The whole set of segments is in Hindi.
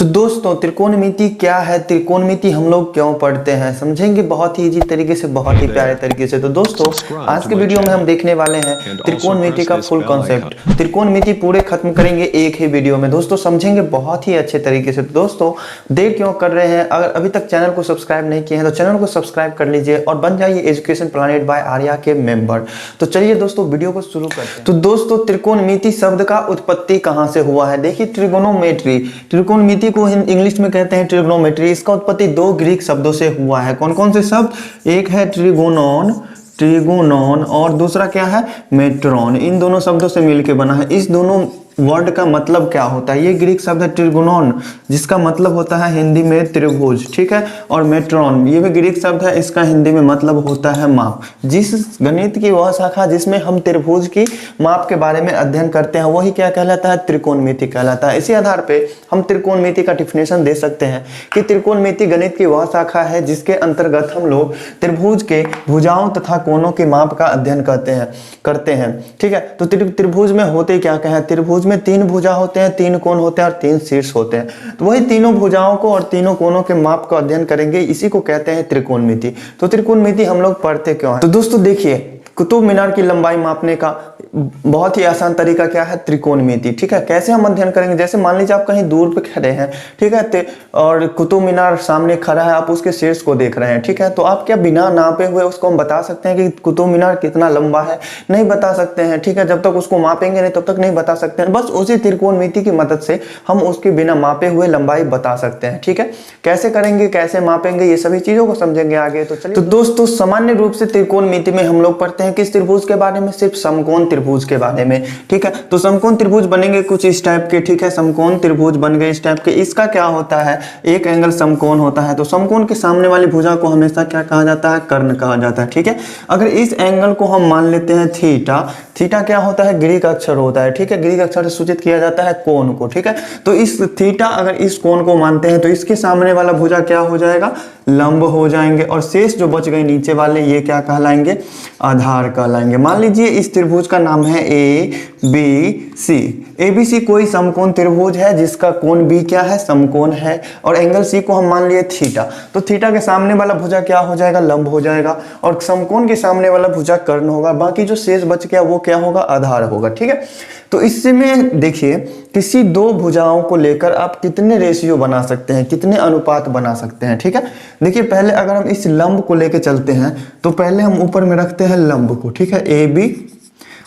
तो दोस्तों त्रिकोणमिति क्या है, त्रिकोणमिति हम लोग क्यों पढ़ते हैं, समझेंगे बहुत ही इजी तरीके से, बहुत ही प्यारे तरीके से। तो दोस्तों आज के वीडियो में हम देखने वाले हैं त्रिकोणमिति का फुल कॉन्सेप्ट। त्रिकोणमिति पूरे खत्म करेंगे एक ही वीडियो में दोस्तों, समझेंगे बहुत ही अच्छे तरीके से। तो दोस्तों देर क्यों कर रहे हैं, अगर अभी तक चैनल को सब्सक्राइब नहीं किए हैं तो चैनल को सब्सक्राइब कर लीजिए और बन जाइए एजुकेशन प्लानेट बाय आर्या के मेंबर। तो चलिए दोस्तों वीडियो को शुरू करते हैं। तो दोस्तों त्रिकोणमिति शब्द का उत्पत्ति कहां से हुआ है, देखिए ट्रिगोनोमेट्री, त्रिकोणमिति को इंग्लिश में कहते हैं ट्रिग्नोमेट्री। इसका उत्पत्ति दो ग्रीक शब्दों से हुआ है। कौन कौन से शब्द, एक है ट्रिगोनोन और दूसरा क्या है मेट्रॉन। इन दोनों शब्दों से मिलकर बना है। इस दोनों वर्ड का मतलब क्या होता है, ये ग्रीक शब्द है ट्रिगोनोन जिसका मतलब होता है हिंदी में त्रिभुज, ठीक है, और मेट्रॉन ये भी ग्रीक शब्द है, इसका हिंदी में मतलब होता है माप। जिस गणित की वह शाखा जिसमें हम त्रिभुज की माप के बारे में अध्ययन करते हैं वही क्या कहलाता है, त्रिकोणमिति कहलाता है। इसी आधार पे हम त्रिकोणमिति का डिफिनेशन दे सकते हैं कि त्रिकोणमिति गणित की वह शाखा है जिसके अंतर्गत हम लोग त्रिभुज के भुजाओं तथा कोणों के माप का अध्ययन करते हैं, ठीक है। तो त्रिभुज में होते क्या क्या है, त्रिभुज में तीन भुजा होते हैं, तीन कोण होते हैं और तीन शीर्ष होते हैं। तो वही तीनों भुजाओं को और तीनों कोणों के माप को अध्ययन करेंगे, इसी को कहते हैं त्रिकोणमिति। तो त्रिकोणमिति हम लोग पढ़ते क्यों हैं, तो दोस्तों देखिए कुतुब मीनार की लंबाई मापने का बहुत ही आसान तरीका क्या है, त्रिकोणमिति, ठीक है। कैसे हम अध्ययन करेंगे, जैसे मान लीजिए आप कहीं दूर पे खड़े हैं, ठीक है, और कुतुब मीनार सामने खड़ा है, आप उसके शीर्ष को देख रहे हैं, ठीक है, तो आप क्या बिना नापे हुए उसको हम बता सकते हैं कि कुतुब मीनार कितना लंबा है, नहीं बता सकते हैं, ठीक है। जब तक उसको मापेंगे नहीं तब तक नहीं बता सकते हैं। बस उसी त्रिकोणमिति की मदद से हम उसके बिना मापे हुए लंबाई बता सकते हैं, ठीक है। कैसे करेंगे, कैसे मापेंगे, ये सभी चीजों को समझेंगे आगे। तो चलिए, तो दोस्तों सामान्य रूप से त्रिकोणमिति में हम लोग पढ़ते हैं किस त्रिभुज के बारे में, सिर्फ समकोण त्रिभुज के बारे में, ठीक है। तो समकोण त्रिभुज बनेंगे कुछ इस टाइप के, ठीक है, समकोण त्रिभुज बन गए इस टाइप के। इसका क्या होता है, एक एंगल समकोण होता है। तो समकोण के सामने वाली भुजा को हमेशा क्या कहा जाता है, कर्ण कहा जाता है, ठीक है। अगर इस एंगल को हम मान लेते हैं थीटा, थीटा क्या होता है, ग्रीक अक्षर होता है, ठीक है, ग्रीक अक्षर से सूचित किया जाता है कोण को, ठीक है। तो इस थीटा अगर इस कोण को मानते हैं तो इसके सामने वाला भुजा क्या हो जाएगा, लंब हो जाएंगे, और शेष जो बच गए नीचे वाले ये क्या कहलाएंगे, आधार कहलाएंगे। मान लीजिए इस त्रिभुज का नाम है A B C. A B C कोई समकोण त्रिभुज है जिसका कोण बी क्या है, समकोण है, और एंगल सी को हम मान लिए थीटा। तो थीटा के सामने वाला भुजा क्या हो जाएगा, लंब हो जाएगा, और समकोण के सामने वाला भुजा कर्ण होगा। बाकी जो शेष बच गया वो क्या होगा, आधार होगा, ठीक है। तो इससे में देखिए किसी दो भुजाओं को लेकर आप कितने रेशियो बना सकते हैं, कितने अनुपात बना सकते हैं, ठीक है। देखिए पहले अगर हम इस लंब को लेकर चलते हैं तो पहले हम ऊपर में रखते हैं लंब को, ठीक है, ए बी,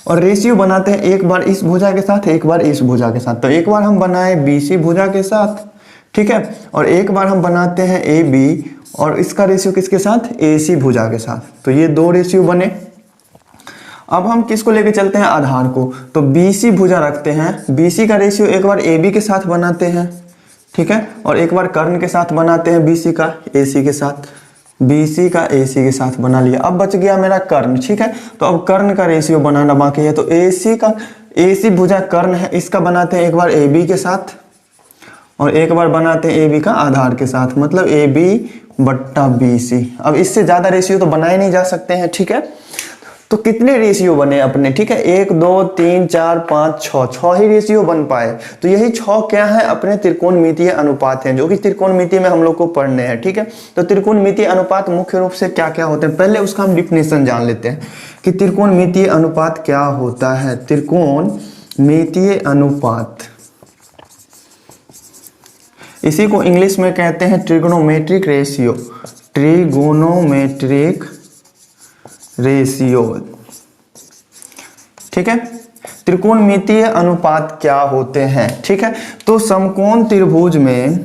और रेशियो बनाते हैं एक बार इस भुजा के साथ एक बार इस भुजा के साथ। तो एक बार हम बनाए बी सी भुजा के साथ, ठीक है, और एक बार हम बनाते हैं ए बी और इसका रेशियो किसके साथ, ए सी भुजा के साथ। तो ये दो रेशियो बने। अब हम किसको लेके चलते हैं, आधार को। तो BC भुजा रखते हैं, BC का रेशियो एक बार AB के साथ बनाते हैं, ठीक है, और एक बार कर्ण के साथ बनाते हैं BC का AC के साथ, BC का AC के साथ बना लिया। अब बच गया मेरा कर्ण, ठीक है। तो अब कर्ण का रेशियो बनाना बाकी है। तो AC भुजा कर्ण है, इसका बनाते हैं एक बार AB के साथ और एक बार बनाते हैं AB का आधार के साथ, मतलब AB बट्टा BC। अब इससे ज्यादा रेशियो तो बनाए नहीं जा सकते हैं, ठीक है। तो कितने रेशियो बने अपने, ठीक है, 1 2 3 4 5 6, 6 ही रेशियो बन पाए। तो यही 6 क्या है, अपने त्रिकोणमितीय अनुपात हैं जो कि त्रिकोणमिति में हम लोग को पढ़ने हैं, ठीक है। तो त्रिकोणमितीय अनुपात मुख्य रूप से क्या क्या होते हैं, पहले उसका हम डिफिनेशन जान लेते हैं कि त्रिकोणमितीय अनुपात क्या होता है। त्रिकोणमितीय अनुपात, इसी को इंग्लिश में कहते हैं ट्रिग्नोमेट्रिक रेशियो, ट्रिगोनोमेट्रिक रेशियो, ठीक है। त्रिकोणमितीय अनुपात क्या होते हैं, ठीक है। तो समकोण त्रिभुज में,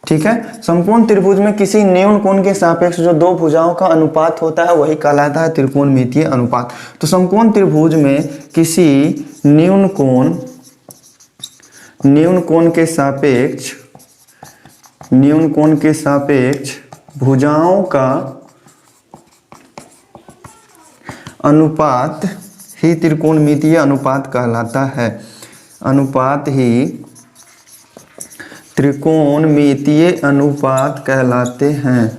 ठीक है, समकोण त्रिभुज में किसी न्यून कोण के सापेक्ष जो दो भुजाओं का अनुपात होता है वही कहलाता है त्रिकोणमितीय अनुपात। तो समकोण त्रिभुज में किसी न्यून कोण के सापेक्ष भुजाओं का अनुपात ही त्रिकोणमितीय अनुपात कहलाता है। अनुपात ही त्रिकोणमितीय अनुपात कहलाते हैं,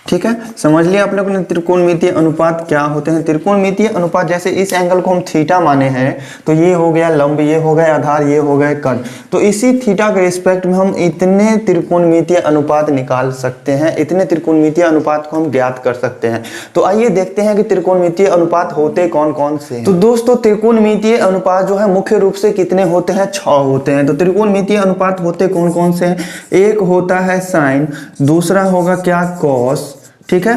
ठीक ठीक है, समझ लिया आप लोगों ने त्रिकोणमितीय अनुपात क्या होते हैं। त्रिकोणमितीय अनुपात, जैसे इस एंगल को हम थीटा माने हैं तो ये हो गया लंब, ये हो गया आधार, ये हो गए कर्ण, तो इसी थीटा के रिस्पेक्ट में हम इतने त्रिकोणमितीय अनुपात निकाल सकते हैं, इतने त्रिकोणमितीय अनुपात को हम ज्ञात कर सकते हैं। तो आइए देखते हैं कि त्रिकोणमितीय अनुपात होते कौन कौन से हैं। तो दोस्तों त्रिकोणमितीय अनुपात जो है मुख्य रूप से कितने होते हैं, 6 होते हैं। तो त्रिकोणमितीय अनुपात होते कौन कौन से हैं, एक होता है साइन, दूसरा होगा क्या कॉस, ठीक है,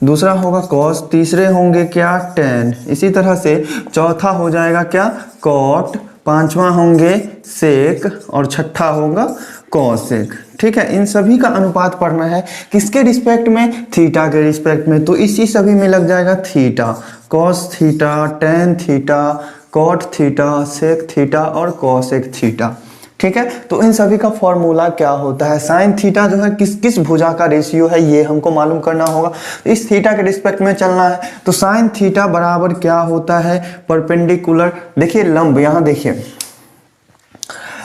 दूसरा होगा कॉस, तीसरे होंगे क्या टेन, इसी तरह से चौथा हो जाएगा क्या कॉट, पांचवा होंगे सेक और छठा होगा कॉसेक। ठीक है, इन सभी का अनुपात पढ़ना है किसके रिस्पेक्ट में, थीटा के रिस्पेक्ट में। तो इसी सभी में लग जाएगा theta, cos theta, tan theta, cot theta, sec theta और कॉसेक थीटा। ठीक है, तो इन सभी का फॉर्मूला क्या होता है, साइन थीटा जो है किस किस भुजा का रेशियो है ये हमको मालूम करना होगा। तो इस थीटा के रिस्पेक्ट में चलना है। तो साइन थीटा बराबर क्या होता है, परपेंडिकुलर, देखिए लंब, यहाँ देखिए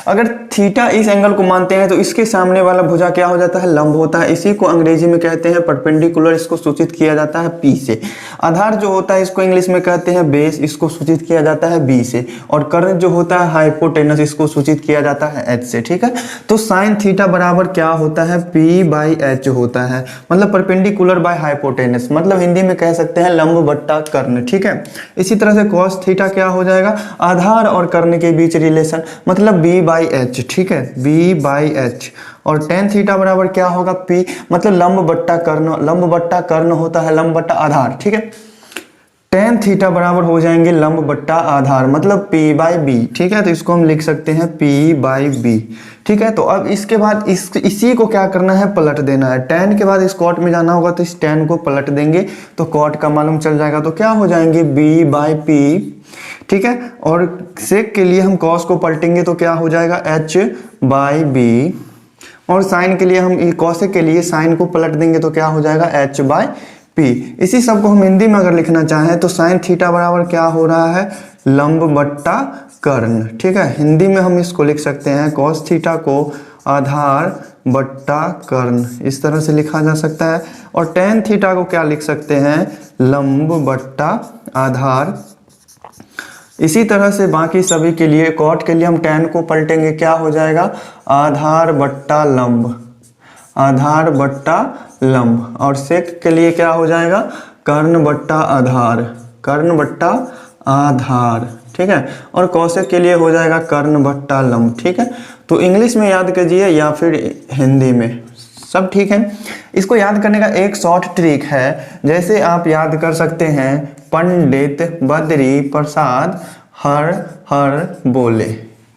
अगर थीटा इस एंगल को मानते हैं तो इसके सामने वाला भुजा क्या हो जाता है, लंब होता है। इसी को अंग्रेजी में कहते हैं परपेंडिकुलर, इसको सूचित किया जाता है P से। आधार जो होता है इसको इंग्लिश में कहते हैं बेस, इसको सूचित किया जाता है B से। और कर्ण जो होता है हाइपोटेनस, इसको सूचित किया जाता है H से। ठीक है, तो साइन थीटा बराबर क्या होता है, P/H होता है, मतलब परपेंडिकुलर बाय हाइपोटेनस, मतलब हिंदी में कह सकते हैं लंब बट्टा कर्ण। ठीक है, इसी तरह से कॉस थीटा क्या हो जाएगा, आधार और कर्ण के बीच रिलेशन, मतलब B/H। ठीक है, B/H। और टेन थीटा बराबर क्या होगा, P, मतलब लंब बट्टा कर्ण, लंब बट्टा कर्ण होता है लंब बट्टा आधार। ठीक है, टेन थीटा बराबर हो जाएंगे लंब बट्टा आधार, मतलब P/B। ठीक है, तो इसको हम लिख सकते हैं P/B। ठीक है, तो अब इसके बाद इसी को क्या करना है, पलट देना है। टेन के बाद इस कॉट में जाना होगा तो इस टेन को पलट देंगे तो कॉट का मालूम चल जाएगा, तो क्या हो जाएंगे B/P। ठीक है, और सेक के लिए हम कॉस को पलटेंगे तो क्या हो जाएगा H/B। और साइन के लिए हम कॉसेक के लिए साइन को पलट देंगे तो क्या हो जाएगा H/P। इसी सब को हम हिंदी में अगर लिखना चाहें तो साइन थीटा बराबर क्या हो रहा है, लंब बट्टा कर्ण। ठीक है, हिंदी में हम इसको लिख सकते हैं कॉस थीटा को आधार बट्टा कर्ण, इस तरह से लिखा जा सकता है। और टेन थीटा को क्या लिख सकते हैं, लंब बट्टा आधार। इसी तरह से बाकी सभी के लिए, कॉट के लिए हम टेन को पलटेंगे, क्या हो जाएगा आधार बट्टा लंब, आधार बट्टा लंब। और सेक के लिए क्या हो जाएगा, कर्ण बट्टा आधार, कर्ण बट्टा आधार। ठीक है, और कौशिक के लिए हो जाएगा कर्ण बट्टा लंब। ठीक है, तो इंग्लिश में याद कीजिए या फिर हिंदी में, सब ठीक है। इसको याद करने का एक शॉर्ट ट्रिक है, जैसे आप याद कर सकते हैं पंडित बद्री प्रसाद हर हर बोले।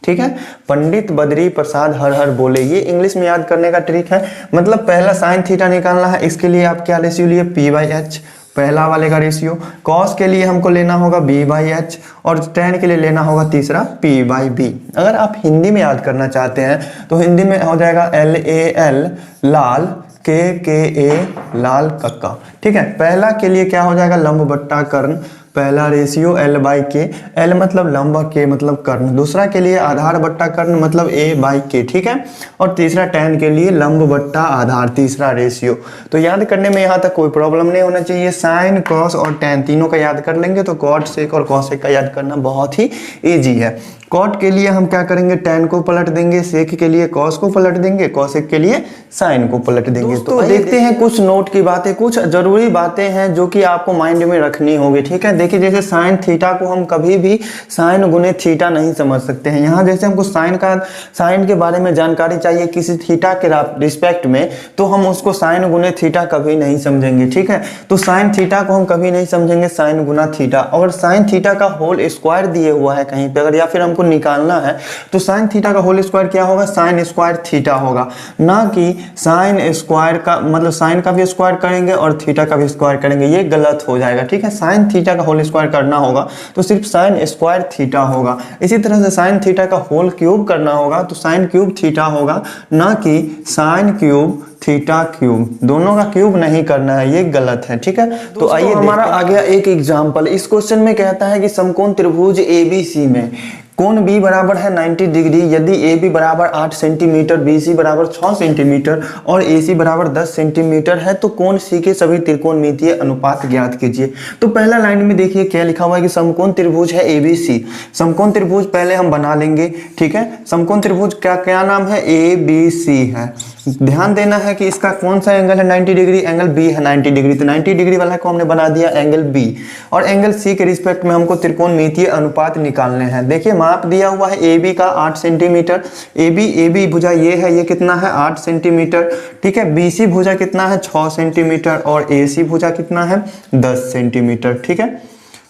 ठीक है, पंडित बद्री प्रसाद हर हर बोले, ये इंग्लिश में याद करने का ट्रिक है। मतलब पहला साइन थीटा निकालना है, इसके लिए आप क्या रेशियो लिए, P/H, पहला वाले का रेशियो। कॉस के लिए हमको लेना होगा B/H और टेन के लिए लेना होगा तीसरा P/B। अगर आप हिंदी में याद करना चाहते हैं तो हिंदी में हो जाएगा LAL लाल, KKA लाल कक्का। ठीक है, पहला के लिए क्या हो जाएगा, लंब बट्टा कर्ण, पहला रेशियो L/K, L मतलब लंब, K मतलब कर्ण। दूसरा के लिए आधार बट्टा कर्ण, मतलब A/K। ठीक है, और तीसरा टेन के लिए लंब बट्टा आधार, तीसरा रेशियो। तो याद करने में यहाँ तक कोई प्रॉब्लम नहीं होना चाहिए। साइन कॉस और टेन तीनों का याद कर लेंगे तो कॉट सेक और कॉसेक का याद करना बहुत ही ईजी है। कॉट के लिए हम क्या करेंगे, टेन को पलट देंगे, सेक के लिए कॉस को पलट देंगे, कॉसेक के लिए साइन को पलट देंगे। तो देखते हैं कुछ नोट की बातें, कुछ जरूरी बातें हैं जो कि आपको माइंड में रखनी होगी। ठीक है, देखिए जैसे साइन थीटा को हम कभी भी साइन गुने थीटा नहीं समझ सकते हैं। यहाँ जैसे हमको साइन के बारे में जानकारी चाहिए किसी थीटा के रिस्पेक्ट में, तो हम उसको साइन गुने थीटा कभी नहीं समझेंगे। ठीक है, तो साइन थीटा को हम कभी नहीं समझेंगे साइन गुना थीटा। और साइन थीटा का होल स्क्वायर दिए हुआ है कहीं पे अगर, या फिर हमको निकालना है तो साइन थीटा का होल स्क्वायर क्या होगा, साइन स्क्वायर थीटा होगा, ना कि साइन स्क्वायर का, मतलब साइन का भी स्क्वायर करेंगे और थीटा का भी स्क्वायर करेंगे, ये गलत हो जाएगा। ठीक है, साइन थीटा का होल स्क्वायर करना होगा तो सिर्फ साइन स्क्वायर थीटा होगा। इसी तरह से साइन थीटा का होल क्यूब करना होगा तो साइन क्यूब थीटा होगा, ना कि साइन क्यूब थीटा क्यूब। दोनों का क्यूब नहीं करना है, ये गलत है। ठीक है, तो आइए हमारा आ गया एक एग्जांपल। इस क्वेश्चन में कहता है कि समकोण त्रिभुज ABC में कोण बी बराबर है 90 डिग्री यदि ए बी बराबर 8 सेंटीमीटर, बी सी बराबर 6 सेंटीमीटर और ए सी बराबर 10 सेंटीमीटर है तो कोण सी के सभी त्रिकोणमितीय अनुपात ज्ञात कीजिए। तो पहला लाइन में देखिए क्या लिखा हुआ है कि समकोण त्रिभुज है एबीसी। समकोण त्रिभुज पहले हम बना लेंगे, ठीक है। समकोण त्रिभुज का क्या नाम है, ए बी सी है। ध्यान देना है कि इसका कौन सा एंगल है 90 डिग्री, एंगल बी है 90 डिग्री, तो 90 डिग्री वाला को हमने बना दिया एंगल बी। और एंगल सी के रिस्पेक्ट में हमको त्रिकोणमितीय अनुपात निकालने हैं। देखिए माप दिया हुआ है ए बी का 8 सेंटीमीटर, ए बी भुजा ये है, ये कितना है 8 सेंटीमीटर, ठीक है। बी सी भुजा कितना है 6 सेंटीमीटर और ए सी भुजा कितना है 10 सेंटीमीटर, ठीक है।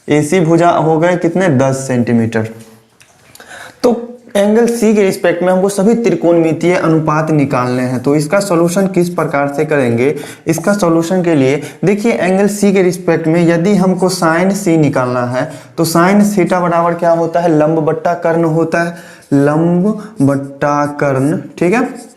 ए सी भुजा हो गए कितने 10 सेंटीमीटर। तो एंगल सी के रिस्पेक्ट में हमको सभी त्रिकोणमितीय अनुपात निकालने हैं। तो इसका सॉल्यूशन किस प्रकार से करेंगे, इसका सॉल्यूशन के लिए देखिए एंगल सी के रिस्पेक्ट में यदि हमको साइन सी निकालना है तो साइन थीटा बराबर क्या होता है, लंब बट्टा कर्ण होता है, लंब बट्टा कर्ण, ठीक है।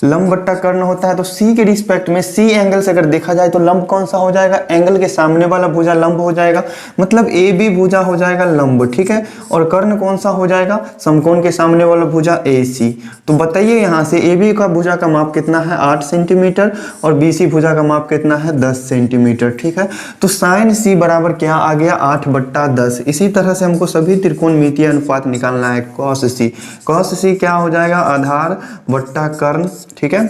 लंब बट्टा कर्ण होता है। तो सी के रिस्पेक्ट में सी एंगल से अगर देखा जाए तो लंब कौन सा हो जाएगा, एंगल के सामने वाला भुजा लंब हो जाएगा, मतलब ए बी भुजा हो जाएगा लंब, ठीक है। और कर्ण कौन सा हो जाएगा, समकोण के सामने वाला भुजा ए सी। तो बताइए यहाँ से ए बी का भुजा का माप कितना है 8 सेंटीमीटर और बी सी भुजा का माप कितना है 10 सेंटीमीटर, ठीक है। तो साइन सी बराबर क्या आ गया 8/10। इसी तरह से हमको सभी त्रिकोणमितीय अनुपात निकालना है। कॉस सी, कॉस सी क्या हो जाएगा आधार बट्टा कर्ण, ठीक है।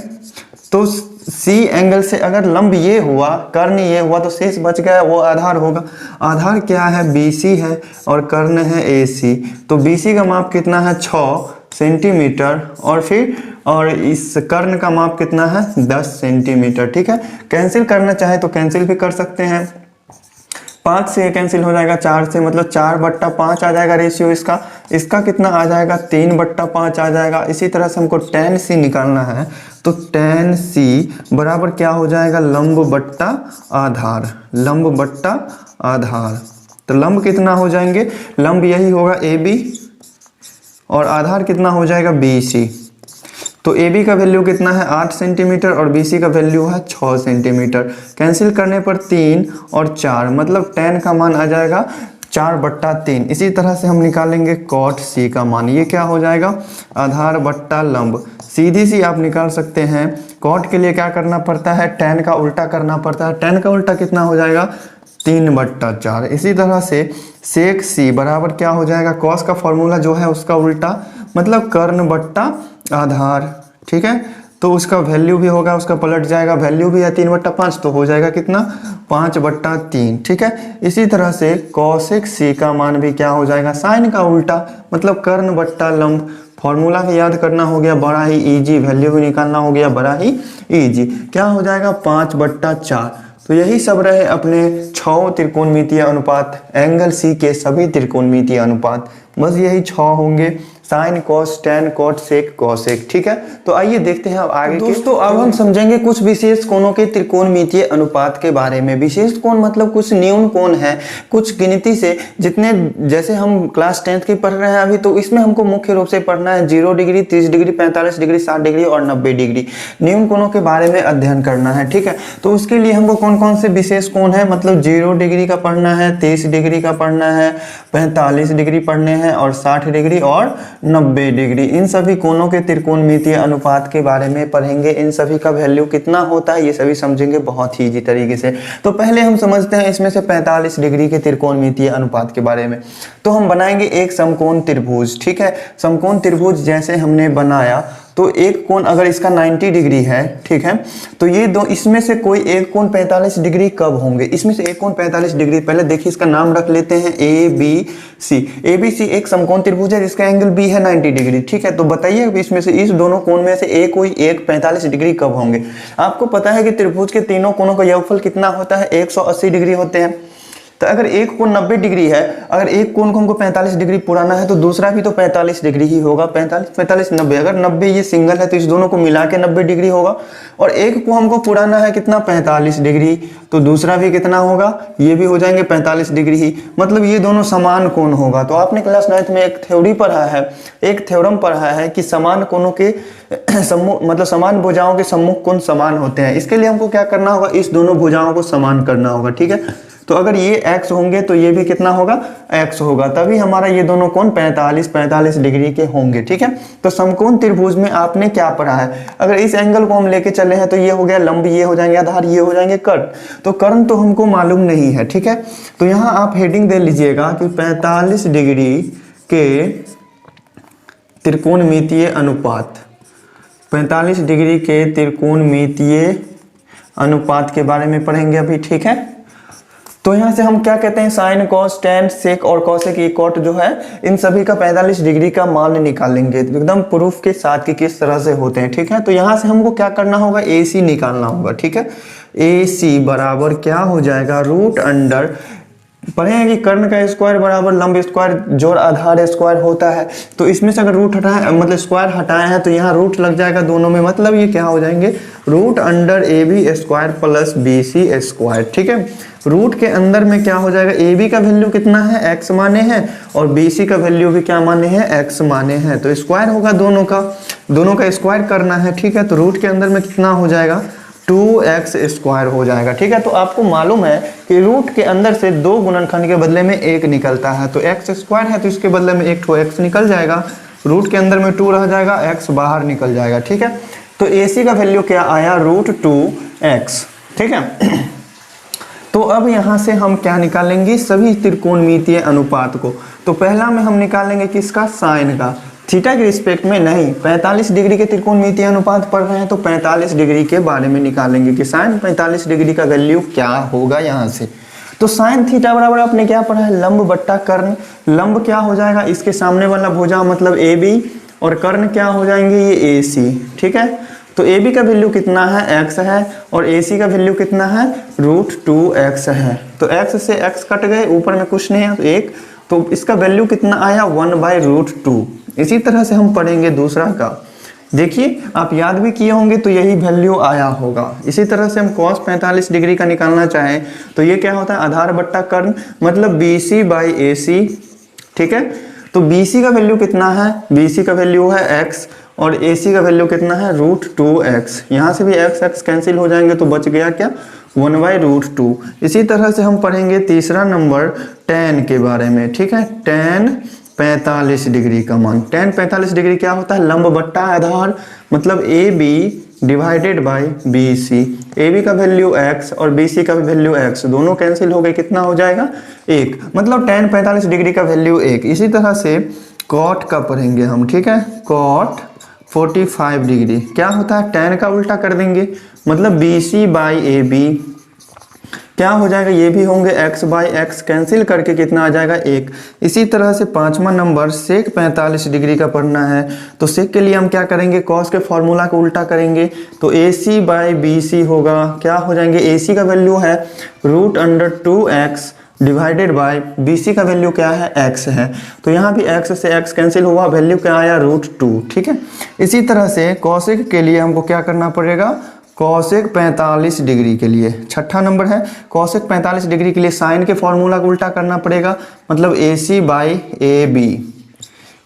तो सी एंगल से अगर लंब ये हुआ कर्ण ये हुआ तो शेष बच गया वो आधार होगा। आधार क्या है BC है और कर्ण है AC। तो BC का माप कितना है 6 सेंटीमीटर और इस कर्ण का माप कितना है 10 सेंटीमीटर, ठीक है। कैंसिल करना चाहे तो कैंसिल भी कर सकते हैं। 5 से कैंसिल हो जाएगा 4 से, मतलब 4/5 आ जाएगा रेशियो इसका कितना आ जाएगा 3/5 आ जाएगा। इसी तरह से हमको tan C निकालना है तो tan C बराबर क्या हो जाएगा लंब बट्टा आधार, लंब बट्टा आधार। तो लंब कितना हो जाएंगे, लंब यही होगा AB और आधार कितना हो जाएगा BC। तो AB का वैल्यू कितना है 8 सेंटीमीटर और BC का वैल्यू है 6 सेंटीमीटर। कैंसिल करने पर 3 और 4, मतलब tan का मान आ जाएगा 4/3। इसी तरह से हम निकालेंगे cot C का मान, ये क्या हो जाएगा आधार बट्टा लंब। सीधी सी आप निकाल सकते हैं। cot के लिए क्या करना पड़ता है, tan का उल्टा करना पड़ता है। tan का उल्टा कितना हो जाएगा 3/4। इसी तरह से sec C बराबर क्या हो जाएगा, cos का फॉर्मूला जो है उसका उल्टा, मतलब कर्ण बट्टा आधार, ठीक है। तो उसका वैल्यू भी होगा, उसका पलट जाएगा, वैल्यू भी है 3/5 तो हो जाएगा कितना 5/3, ठीक है। इसी तरह से cosec C का मान भी क्या हो जाएगा साइन का उल्टा, मतलब कर्ण बट्टा लंब। फॉर्मूला भी याद करना हो गया, बड़ा ही इजी, वैल्यू भी निकालना हो गया बड़ा ही इजी। क्या हो जाएगा 5/4। तो यही सब रहे अपने 6 त्रिकोणमितीय अनुपात, एंगल सी के सभी त्रिकोणमितीय अनुपात, बस यही 6 होंगे, sine cos tan cot sec cosec, ठीक है। तो आइए देखते हैं अब आगे दोस्तों अब हम समझेंगे कुछ विशेष कोणों के त्रिकोणमितीय अनुपात के बारे में। विशेष कोण मतलब कुछ न्यून कोण है, कुछ गिनती से जितने, जैसे हम क्लास 10th की पढ़ रहे हैं अभी, तो इसमें हमको मुख्य रूप से पढ़ना है 0 डिग्री, 30 डिग्री, 45 डिग्री, 60 डिग्री और 90 डिग्री न्यून कोणों के बारे में अध्ययन करना है, ठीक है। तो उसके लिए हमको कौन कौन से विशेष कोण है, मतलब 0 डिग्री का पढ़ना है, 30 डिग्री का पढ़ना है, 45 डिग्री पढ़ने हैं और 60 डिग्री और 90 डिग्री। इन सभी कोणों के त्रिकोणमितीय अनुपात के बारे में पढ़ेंगे। इन सभी का वैल्यू कितना होता है ये सभी समझेंगे बहुत ही इजी तरीके से। तो पहले हम समझते हैं इसमें से 45 डिग्री के त्रिकोणमितीय अनुपात के बारे में। तो हम बनाएंगे एक समकोण त्रिभुज, ठीक है। समकोण त्रिभुज जैसे हमने बनाया तो एक कोण अगर इसका 90 डिग्री है, ठीक है, तो ये दो, इसमें से कोई एक कोण 45 डिग्री कब होंगे, इसमें से एक कोण 45 डिग्री, पहले देखिए इसका नाम रख लेते हैं ABC। ABC एक समकोण त्रिभुज है जिसका एंगल B है 90 डिग्री, ठीक है। तो बताइए इसमें से इस दोनों कोण में से कोई एक 45 डिग्री कब होंगे। आपको पता है कि त्रिभुज के तीनों कोणों का योगफल कितना होता है, 180 डिग्री होते हैं। तो अगर एक कोण 90 डिग्री है, अगर एक कोण को हमको 45 डिग्री पुराना है तो दूसरा भी तो 45 डिग्री ही होगा। 45 45 90, अगर 90 ये सिंगल है तो इस दोनों को मिला के 90 डिग्री होगा। और एक को हमको पुराना है कितना 45 डिग्री, तो दूसरा भी कितना होगा, ये भी हो जाएंगे 45 डिग्री ही, मतलब ये दोनों समान कोण होगा। तो आपने क्लास 9th में एक थ्योरी पढ़ा है, एक थ्योरम पढ़ा है कि समान कोणों के सम्मुख, मतलब समान भुजाओं के सम्मुख कोण समान होते हैं। इसके लिए हमको क्या करना होगा, इस दोनों भुजाओं को समान करना होगा, ठीक है। तो अगर ये x होंगे तो ये भी कितना होगा, x होगा, तभी हमारा ये दोनों कोण 45 डिग्री के होंगे। ठीक है, तो समकोण त्रिभुज में आपने क्या पढ़ा है, अगर इस एंगल को हम लेके चले हैं तो ये हो गया लंब, ये हो जाएंगे आधार, ये हो जाएंगे कर्ण। तो कर्ण तो हमको मालूम नहीं है। ठीक है, तो यहाँ आप हेडिंग दे लीजिएगा कि 45 डिग्री के त्रिकोणमितीय अनुपात, 45 डिग्री के त्रिकोणमितीय अनुपात के बारे में पढ़ेंगे अभी। ठीक है, तो यहाँ से हम क्या कहते हैं, साइन कॉस टेन सेक और कॉसेक ये कॉट जो है इन सभी का 45 डिग्री का मान निकालेंगे एकदम प्रूफ के साथ कि किस तरह से होते हैं। ठीक है, तो यहाँ से हमको क्या करना होगा, AC निकालना होगा। ठीक है, AC बराबर क्या हो जाएगा, रूट अंडर, पढ़े हैं कि कर्ण का स्क्वायर बराबर लंब स्क्वायर जोड़ आधार स्क्वायर होता है। तो इसमें से अगर रूट हटाए मतलब स्क्वायर हटाए हैं तो यहाँ रूट लग जाएगा दोनों में, मतलब ये क्या हो जाएंगे, root under AB square plus BC square. ठीक है, रूट के अंदर में क्या हो जाएगा, AB का वैल्यू कितना है, x माने हैं, और BC का वैल्यू भी क्या माने हैं, x माने हैं। तो स्क्वायर होगा दोनों का स्क्वायर करना है। ठीक है, तो रूट के अंदर में कितना हो जाएगा, 2x स्क्वायर हो जाएगा। ठीक है, तो आपको मालूम है कि रूट के अंदर से 2 गुणनखंड के बदले में 1 निकलता है, तो x स्क्वायर है तो इसके बदले में 1 x निकल जाएगा, रूट के अंदर में 2 रह जाएगा, x बाहर निकल जाएगा। ठीक है, तो AC का वैल्यू क्या आया, √2x। ठीक है, तो अब यहाँ से हम क्या निकालेंगे, सभी त्रिकोणमितीय अनुपात को। तो पहला में हम निकालेंगे किसका, साइन का, थीटा के रिस्पेक्ट में नहीं। 45 डिग्री के त्रिकोणमितीय अनुपात पढ़ रहे हैं तो 45 डिग्री के बारे में निकालेंगे कि साइन 45 डिग्री का वैल्यू क्या होगा यहाँ से। तो साइन थीटा बराबर आपने क्या पढ़ा है, लंब बट्टा कर्ण। लंब क्या हो जाएगा, इसके सामने वाला भुजा मतलब AB, और कर्ण क्या हो जाएंगे, ये AC। ठीक है, तो AB का वैल्यू कितना है, x है, और AC का वैल्यू कितना है, √2x है। तो x से x कट गए, ऊपर में कुछ नहीं है तो 1, तो इसका वैल्यू कितना आया, 1/√2। इसी तरह से हम पढ़ेंगे दूसरा का, देखिए आप याद भी किए होंगे तो यही वैल्यू आया होगा। इसी तरह से हम cos 45 डिग्री का निकालना चाहें तो ये क्या होता है, आधार बट्टा कर्ण, मतलब BC/AC। ठीक है, तो BC का वैल्यू कितना है, BC का वैल्यू है x, और AC का वैल्यू कितना है, √2x। यहाँ से भी x कैंसिल हो जाएंगे तो बच गया क्या, 1/√2। इसी तरह से हम पढ़ेंगे तीसरा नंबर tan के बारे में। ठीक है, tan 45 डिग्री का मान, tan 45 डिग्री क्या होता है, लंब बट्टा आधार, मतलब AB divided by BC। AB का वैल्यू x और BC का वैल्यू x, दोनों कैंसिल हो गए, कितना हो जाएगा, 1, मतलब tan 45 डिग्री का वैल्यू 1। इसी तरह से cot का पढ़ेंगे हम। ठीक है, cot 45 डिग्री क्या होता है, tan का उल्टा कर देंगे, मतलब BC/AB क्या हो जाएगा, ये भी होंगे x/x, कैंसिल करके कितना आ जाएगा, 1। इसी तरह से पांचवा नंबर सेक 45 डिग्री का पढ़ना है। तो सेक के लिए हम क्या करेंगे, कॉस के फॉर्मूला को उल्टा करेंगे, तो AC/BC होगा, क्या हो जाएंगे, AC का वैल्यू है √2x डिवाइडेड बाय BC का वैल्यू क्या है, x है। तो यहाँ भी x से x कैंसिल हुआ, वैल्यू क्या आया, √2। ठीक है, इसी तरह से कॉसेक के लिए हमको क्या करना पड़ेगा, कॉसेक 45 डिग्री के लिए छठा नंबर है, कॉसेक 45 डिग्री के लिए साइन के फॉर्मूला को उल्टा करना पड़ेगा, मतलब AC/AB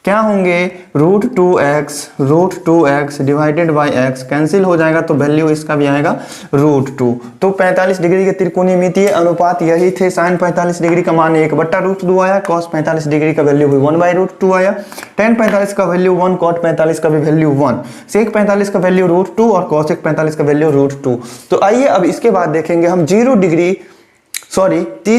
क्या होंगे, √2x divided by x, cancel हो जाएगा तो वैल्यू इसका भी आएगा √2। तो 45 डिग्री के त्रिकोणमितीय अनुपात यही थे। साइन 45 डिग्री का मान 1/√2 आया, cos 45 डिग्री का वैल्यू भी 1/√2 आया, tan 45 का वैल्यू 1, cot 45 का भी वैल्यू 1, सेक 45 का वैल्यू √2 और cosec 45 का वैल्यू √2। तो आइए अब इसके बाद देखेंगे हम 30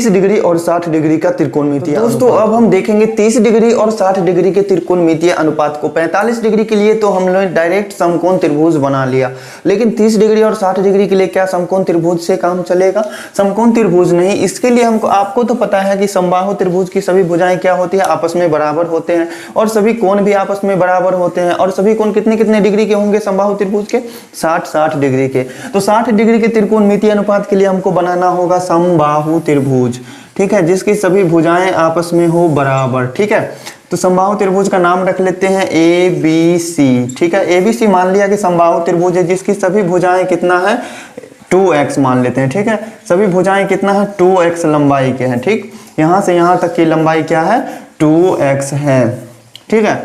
डिग्री और 60 डिग्री का त्रिकोणमितीय। दोस्तों अब हम देखेंगे 30 डिग्री और 60 डिग्री के त्रिकोणमितीय अनुपात को। 45 डिग्री के लिए तो हम लोग डायरेक्ट समकोण त्रिभुज बना लिया, लेकिन 30 डिग्री और 60 डिग्री के लिए क्या समकोण त्रिभुज से काम चलेगा, समकोण त्रिभुज नहीं। इसके लिए हमको आपको तो पता है कि समबाहु त्रिभुज की सभी भुजाएं क्या होती है, आपस में बराबर होते हैं, और सभी कोण भी आपस में बराबर होते हैं, और सभी कोण कितने कितने डिग्री के होंगे समबाहु त्रिभुज के, 60 डिग्री के। तो 60 डिग्री के त्रिकोणमितीय अनुपात के लिए हमको बनाना होगा समबाहु त्रिभुज, ठीक है, जिसकी सभी भुजाएं आपस में हो बराबर। ठीक है, तो समबाहु त्रिभुज का नाम रख लेते हैं ABC। ठीक है, ABC मान लिया कि समबाहु त्रिभुज है जिसकी सभी भुजाएं कितना है, 2x मान लेते हैं। ठीक है, सभी भुजाएं कितना है, 2x लंबाई के हैं। ठीक, यहां से यहां तक की लंबाई क्या है, 2x है। ठीक है,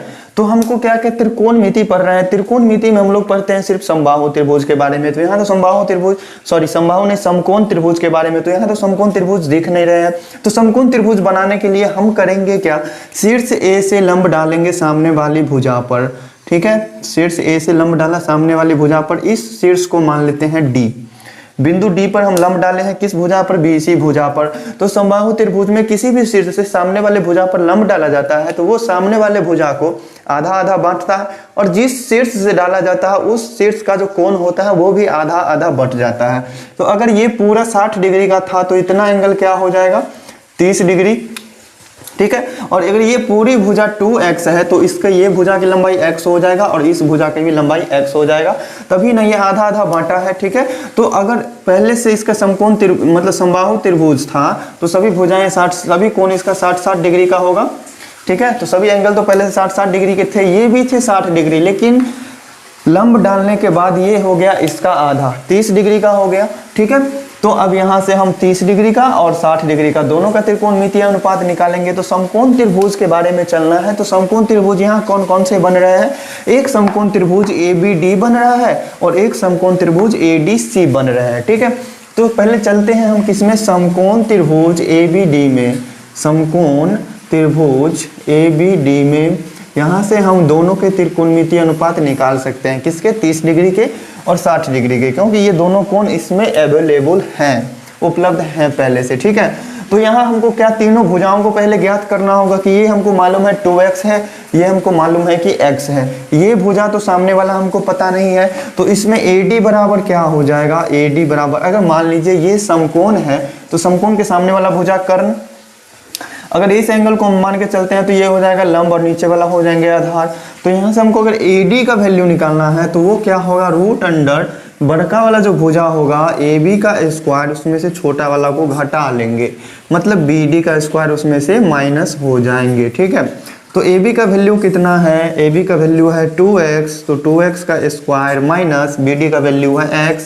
तो हमको क्या क्या त्रिकोणमिति पढ़ रहे हैं। त्रिकोणमिति में हम लोग पढ़ते हैं सिर्फ समबाहु त्रिभुज के बारे में, तो यहाँ तो समबाहु त्रिभुज समबाहु ने समकोण त्रिभुज के बारे में, तो यहाँ तो समकोण त्रिभुज दिख नहीं रहे हैं। तो समकोण त्रिभुज बनाने के लिए हम करेंगे क्या, शीर्ष ए से लंब डालेंगे सामने वाली भुजा पर, ठीक है, शीर्ष ए से लंब डाला सामने वाली भुजा पर, इस शीर्ष को मान लेते हैं डी, बिंदु डी पर हम लंब डाले हैं किस भुजा पर, बीसी भुजा पर। तो समबाहु त्रिभुज में किसी भी शीर्ष से सामने वाले भुजा पर लंब डाला जाता है तो वो सामने वाले भुजा को आधा आधा बांटता है, और जिस शीर्ष से डाला जाता है उस शीर्ष का जो कोण होता है वो भी आधा आधा बट जाता है। तो अगर ये पूरा 60 डिग्री का था तो इतना एंगल क्या हो जाएगा, 30 डिग्री, ठीक है। और अगर ये पूरी भुजा 2x है तो इसका ये भुजा की लंबाई x हो जाएगा और इस भुजा की भी लंबाई x हो जाएगा, तभी ना ये आधा आधा बांटा है, ठीक है। तो अगर पहले से इसका समकोण मतलब समबाहु त्रिभुज था तो सभी भुजाएं 60, सभी कोण इसका 60-60 डिग्री का होगा, ठीक है। तो सभी एंगल तो पहले से 60-60 डिग्री के थे, ये भी थे 60 डिग्री, लेकिन लंब डालने के बाद ये हो गया इसका आधा, 30 डिग्री का हो गया, ठीक है। तो अब यहाँ से हम 30 डिग्री का और 60 डिग्री का दोनों का त्रिकोणमितीय अनुपात निकालेंगे। तो समकोण त्रिभुज के बारे में चलना है। तो समकोण त्रिभुज यहाँ कौन कौन से बन रहे हैं, एक समकोण त्रिभुज ABD बन रहा है और एक समकोण त्रिभुज ADC बन रहा है, ठीक है। तो पहले चलते हैं हम किसमें, समकोण त्रिभुज ABD में, समकोण त्रिभुज ABD में यहाँ से हम दोनों के त्रिकोणमितीय अनुपात निकाल सकते हैं, किसके, 30 डिग्री के और 60 डिग्री के, क्योंकि ये दोनों कोण इसमें अवेलेबल हैं, उपलब्ध हैं पहले से, ठीक है। तो यहाँ हमको क्या, तीनों भुजाओं को पहले ज्ञात करना होगा कि ये हमको मालूम है 2x है, ये हमको मालूम है कि x है, ये भुजा तो सामने वाला हमको पता नहीं है, तो इसमें AD बराबर क्या हो जाएगा, AD बराबर, अगर मान लीजिए ये समकोण है तो समकोण के सामने वाला भुजा कर्ण, अगर इस एंगल को हम मान के चलते हैं तो ये हो जाएगा लंब और नीचे वाला हो जाएंगे आधार। तो यहाँ से हमको अगर AD का वैल्यू निकालना है तो वो क्या होगा, रूट अंडर बड़का वाला जो भुजा होगा AB का स्क्वायर, उसमें से छोटा वाला को घटा लेंगे, मतलब BD का स्क्वायर उसमें से माइनस हो जाएंगे, ठीक है। तो AB का वैल्यू कितना है, AB का वैल्यू है 2x, तो 2x का स्क्वायर माइनस BD का वैल्यू है x,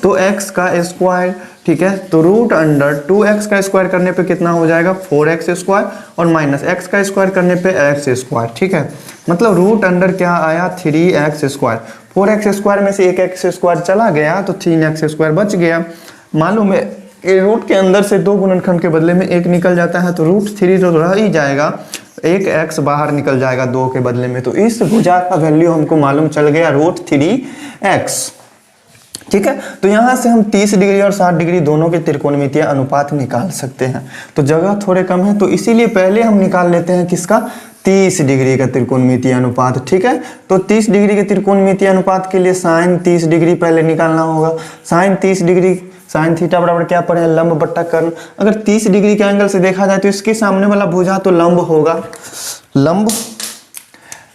तो x का स्क्वायर, ठीक है। तो रूट अंडर 2x का स्क्वायर करने पे कितना हो जाएगा, 4x स्क्वायर, और माइनस x का स्क्वायर करने पे x स्क्वायर, ठीक है। मतलब रूट अंडर क्या आया, 3x स्क्वायर, 4x स्क्वायर में से एक x स्क्वायर चला गया तो 3x स्क्वायर बच गया। मालूम है रूट के अंदर से दो गुणनखंड के बदले में एक निकल जाता है, तो रूट 3 तो रह ही जाएगा, एक x बाहर निकल जाएगा 2 के बदले में। तो इस भुजा का वैल्यू हमको मालूम चल गया, रूट 3x, ठीक है। तो यहाँ से हम 30 डिग्री और 60 डिग्री दोनों के त्रिकोणमितीय अनुपात निकाल सकते हैं। तो जगह थोड़े कम है तो इसीलिए पहले हम निकाल लेते हैं किसका, 30 डिग्री का त्रिकोणमितीय अनुपात, ठीक है। तो 30 डिग्री के त्रिकोणमितीय अनुपात के लिए साइन 30 डिग्री पहले निकालना होगा। साइन 30 डिग्री, साइन थीटा बराबर क्या पढ़े, लंब बट्टा कर्ण। अगर 30 डिग्री के एंगल से देखा जाए तो इसके सामने वाला भुजा तो लंब होगा,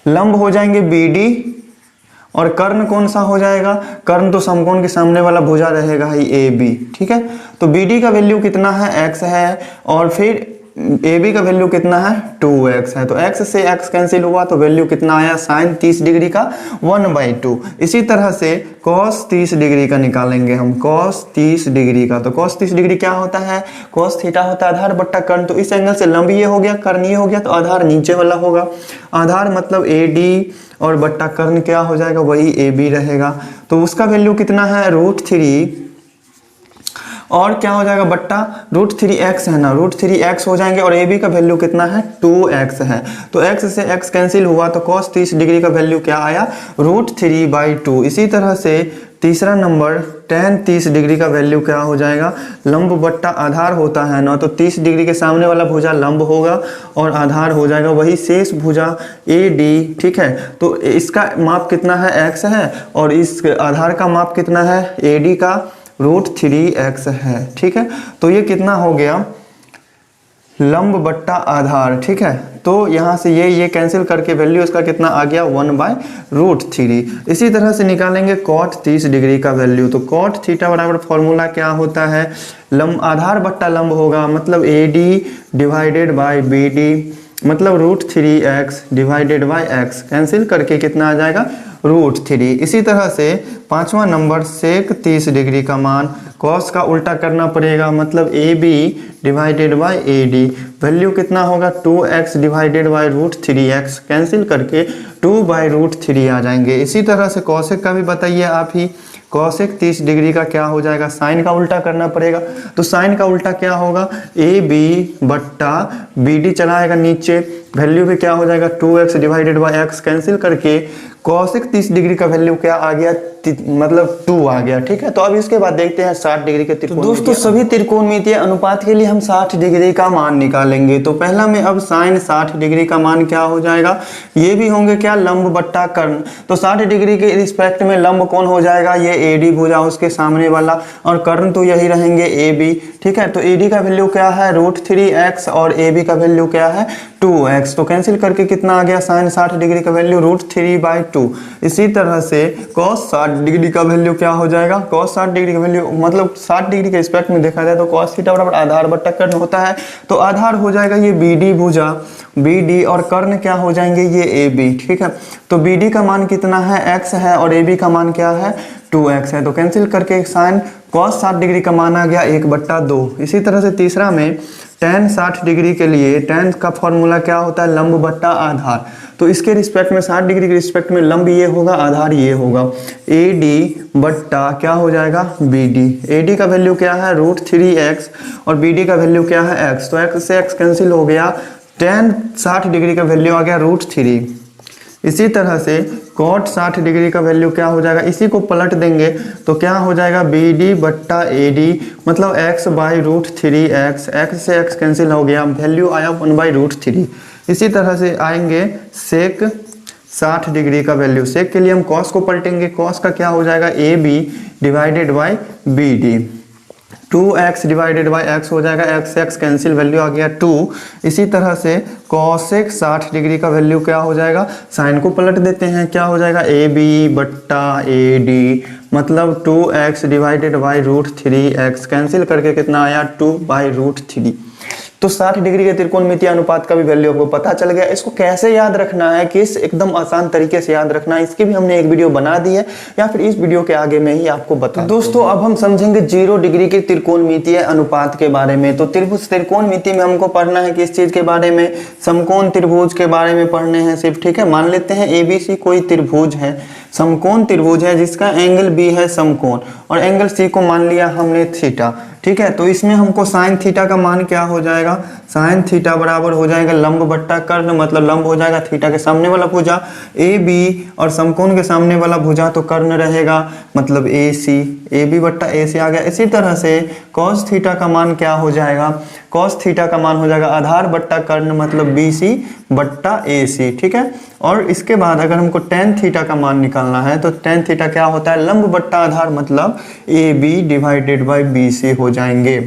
लंब हो जाएंगे BD, और कर्ण कौन सा हो जाएगा, कर्ण तो समकोण के सामने वाला भुजा रहेगा ही AB, ठीक है। तो BD का वैल्यू कितना है, x है, और फिर AB का वैल्यू कितना है, 2x है। तो x से x कैंसिल हुआ तो वैल्यू कितना आया, साइन 30 डिग्री का 1/2। इसी तरह से cos 30 डिग्री का निकालेंगे हम, cos 30 डिग्री का। तो cos 30 डिग्री क्या होता है, cos थीटा होता है आधार बट्टा कर्ण। तो इस एंगल से लंब ये हो गया, कर्ण ये हो गया, तो आधार नीचे वाला होगा। आधार मतलब AD और बट्टा कर्ण क्या हो जाएगा, वही AB रहेगा। तो उसका वैल्यू कितना है, रूट 3, और क्या हो जाएगा बट्टा रूट 3x है ना, रूट 3x हो जाएंगे, और AB का वैल्यू कितना है, 2x है। तो x से x कैंसिल हुआ तो cos 30 डिग्री का वैल्यू क्या आया, रूट 3/2। इसी तरह से तीसरा नंबर tan 30 डिग्री का वैल्यू क्या हो जाएगा, लंब बट्टा आधार होता है ना, तो 30 डिग्री के सामने वाला भुजा लंब होगा और आधार हो जाएगा वही शेष भुजा AD, ठीक है। तो इसका माप कितना है, x है, और इस आधार का माप कितना है, AD का रूट 3x है, ठीक है। तो ये कितना हो गया, लंब बट्टा आधार, ठीक है। तो यहाँ से ये कैंसिल करके वैल्यू इसका कितना आ गया, 1/√3। इसी तरह से निकालेंगे cot 30 डिग्री का वैल्यू। तो cot थीटा बराबर फॉर्मूला क्या होता है, लंब आधार बट्टा लंब होगा, मतलब AD डिवाइडेड बाय BD, मतलब root 3x divided by x, cancel करके कितना आ जाएगा, √3। इसी तरह से 5वां नंबर सेक 30 डिग्री का मान, कॉस का उल्टा करना पड़ेगा, मतलब AB divided by AD, value कितना होगा 2x divided by √3x, cancel करके 2/√3 आ जाएंगे। इसी तरह से कॉसेक का भी बताइए आप ही, कॉसेक 30 डिग्री का क्या हो जाएगा, साइन का उल्टा करना पड़ेगा। तो साइन का उल्टा क्या होगा, AB बट्टा BD चला आएगा नीचे, वैल्यू भी क्या हो जाएगा 2x divided by x, cancel करके कॉसेक 30 डिग्री का वैल्यू क्या आ गया, मतलब 2 आ गया। ठीक है, तो अब इसके बाद देखते हैं 60 डिग्री के त्रिकोण। तो दोस्तों सभी त्रिकोणमितीय अनुपात के लिए हम 60 डिग्री का मान निकालेंगे। तो पहला में अब साइन 60 डिग्री का मान क्या हो जाएगा, ये भी होंगे क्या, लंब बट्टा कर्ण। तो 60 डिग्री के रिस्पेक्ट में लंब कौन हो जाएगा, ये AD भुजा उसके सामने वाला, और कर्ण तो यही रहेंगे AB। ठीक है, तो AD का वैल्यू क्या है √3x और AB का वैल्यू क्या है 2x, तो कैंसिल करके कितना आ गया, साइन 60 डिग्री का वैल्यू √3/2। इसी तरह से cos 60 डिग्री का वैल्यू क्या हो जाएगा, cos 60 डिग्री का वैल्यू मतलब 60 डिग्री के रिस्पेक्ट में देखा जाए तो cos थीटा बराबर आधार बट्टा कर्ण होता है, तो आधार हो जाएगा ये BD भुजा, BD, और कर्ण क्या हो जाएंगे ये AB। ठीक है, तो BD का मान कितना है x है और AB का मान क्या है 2x है, तो कैंसिल करके साइन cos 60 डिग्री का मान आ गया 1/2। इसी तरह से तीसरा में tan 60 डिग्री के लिए tan का फॉर्मूला क्या होता है, लंब बट्टा आधार। तो इसके रिस्पेक्ट में 60 डिग्री के रिस्पेक्ट में लंब ये होगा, आधार ये होगा, AD बट्टा क्या हो जाएगा BD। AD का वैल्यू क्या है √3x और BD का वैल्यू क्या है x, तो x से x कैंसिल हो गया, tan 60 डिग्री का वैल्यू आ गया √3। इसी तरह से cot 60 डिग्री का वैल्यू क्या हो जाएगा, इसी को पलट देंगे तो क्या हो जाएगा BD बट्टा AD, मतलब x/√3x, x से x कैंसिल हो गया, वैल्यू आया 1/√3। इसी तरह से आएंगे सेक 60 डिग्री का वैल्यू, सेक के लिए हम cos को पलटेंगे, cos का क्या हो जाएगा AB divided by BD, 2x divided by x हो जाएगा, x से x कैंसिल, वैल्यू आ गया 2। इसी तरह से cosec 60 डिग्री का वैल्यू क्या हो जाएगा, साइन को पलट देते हैं, क्या हो जाएगा AB बट्टा AD, मतलब 2x divided by √3x, cancel करके कितना आया 2/√3। तो 60 डिग्री के त्रिकोणमितीय अनुपात का भी वैल्यू आपको पता चल गया। इसको कैसे याद रखना है, किस एकदम आसान तरीके से याद रखना है, इसकी भी हमने एक वीडियो बना दी है, या फिर इस वीडियो के आगे में ही आपको बता। तो दोस्तों अब हम समझेंगे 0 डिग्री के त्रिकोणमितीय अनुपात के बारे में। तो त्रिकोणमिति में हमको पढ़ना है किस चीज के बारे में, समकोण त्रिभुज के बारे में पढ़ने हैं सिर्फ। ठीक है, मान लेते हैं ABC कोई त्रिभुज है, समकोण त्रिभुज है जिसका एंगल B है समकोण, और एंगल C को मान लिया हमने थीटा। ठीक है, तो इसमें हमको साइन थीटा का मान क्या हो जाएगा, साइन थीटा बराबर हो जाएगा लंब बट्टा कर्ण, मतलब लंब हो जाएगा थीटा के सामने वाला भुजा AB, और समकोण के सामने वाला भुजा तो कर्ण रहेगा, मतलब AC, AB बट्टा AC आ गया। इसी तरह से cos थीटा का मान क्या हो जाएगा, cos थीटा का मान हो जाएगा आधार बट्टा कर्ण, मतलब BC बट्टा AC। ठीक है, और इसके बाद अगर हमको tan थीटा का मान निकालना है तो tan थीटा क्या होता है, लंब बट्टा आधार, मतलब AB डिवाइडेड बाई BC हो जाएंगे।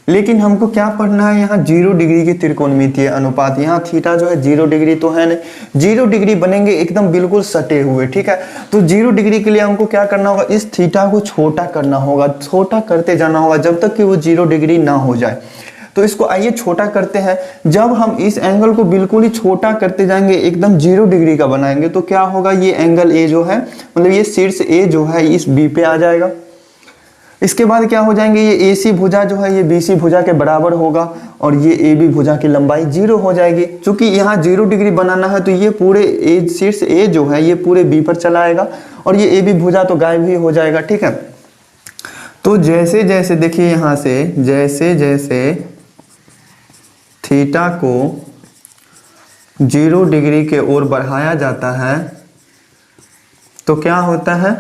लेकिन हमको क्या पढ़ना है यहाँ, 0 डिग्री के त्रिकोणमितीय अनुपात। यहाँ थीटा जो है 0 डिग्री तो है नहीं, 0 डिग्री बनेंगे एकदम बिल्कुल सटे हुए। ठीक है, तो 0 डिग्री के लिए हमको क्या करना होगा, इस थीटा को छोटा करना होगा, छोटा करते जाना होगा जब तक कि वो 0 डिग्री ना हो जाए। तो इसको आइए छोटा करते हैं। जब हम इस एंगल को बिल्कुल ही छोटा करते जाएंगे, एकदम 0 डिग्री का बनाएंगे, तो क्या होगा, ये एंगल A जो है, मतलब ये शीर्ष A जो है इस B पे आ जाएगा। इसके बाद क्या हो जाएंगे, ये AC भुजा जो है ये BC भुजा के बराबर होगा, और ये AB भुजा की लंबाई 0 हो जाएगी। क्योंकि यहाँ 0 डिग्री बनाना है तो ये पूरे शीर्ष A जो है ये पूरे B पर चला आएगा, और ये AB भुजा तो गायब ही हो जाएगा। ठीक है, तो जैसे जैसे देखिए यहाँ से जैसे जैसे थीटा को 0 डिग्री के ओर बढ़ाया जाता है तो क्या होता है,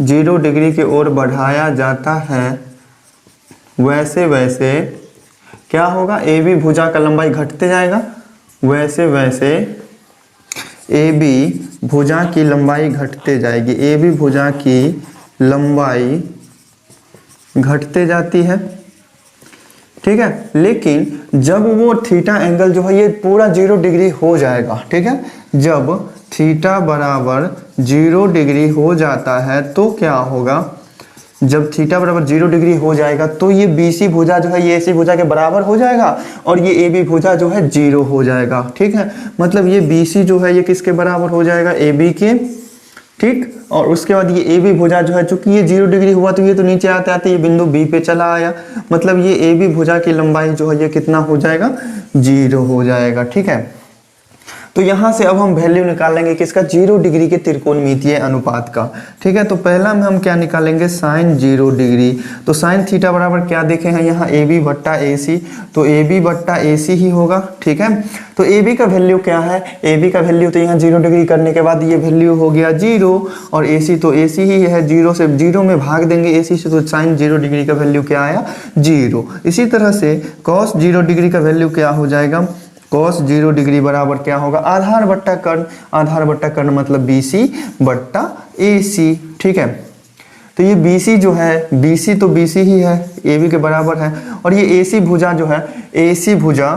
0 डिग्री की ओर बढ़ाया जाता है, वैसे वैसे क्या होगा, AB भुजा का लंबाई घटते जाएगा, वैसे वैसे AB भुजा की लंबाई घटते जाएगी, AB भुजा की लंबाई घटते जाती है। ठीक है, लेकिन जब वो थीटा एंगल जो है ये पूरा 0 डिग्री हो जाएगा, ठीक है, जब थीटा बराबर 0 डिग्री हो जाता है तो क्या होगा, जब थीटा बराबर 0 डिग्री हो जाएगा तो ये BC भुजा जो है ये AC भुजा के बराबर हो जाएगा, और ये AB भुजा जो है 0 हो जाएगा। ठीक है, मतलब ये BC जो है ये किसके बराबर हो जाएगा, AB के ठीक। और उसके बाद ये ए बी भुजा जो है, चूंकि ये 0 डिग्री हुआ तो ये तो नीचे आते आते ये बिंदु बी पे चला आया, मतलब ये ए बी भुजा की लंबाई जो है ये कितना हो जाएगा, 0 हो जाएगा। ठीक है, तो यहाँ से अब हम वैल्यू निकालेंगे किसका, 0 डिग्री के त्रिकोणमितीय अनुपात का। ठीक है, तो पहला में हम क्या निकालेंगे, साइन 0 डिग्री। तो साइन थीटा बराबर क्या देखे हैं यहाँ, ए बी बट्टा ए सी, तो ए बी बट्टा ए सी ही होगा। ठीक है, तो ए बी का वैल्यू क्या है, ए बी का वैल्यू तो यहाँ 0 डिग्री करने के बाद ये वैल्यू हो गया 0, और ए सी तो ए सी ही है, 0 से 0 में भाग देंगे ए सी से, तो साइन 0 डिग्री का वैल्यू क्या आया, 0। इसी तरह से कॉस 0 डिग्री का वैल्यू क्या हो जाएगा, कॉस 0 डिग्री बराबर क्या होगा, आधार बट्टा कर्ण, आधार बट्टा कर्ण मतलब BC बट्टा AC। ठीक है, तो ये BC जो है, BC तो BC ही है, AB के बराबर है, और ये AC भुजा जो है, AC भुजा,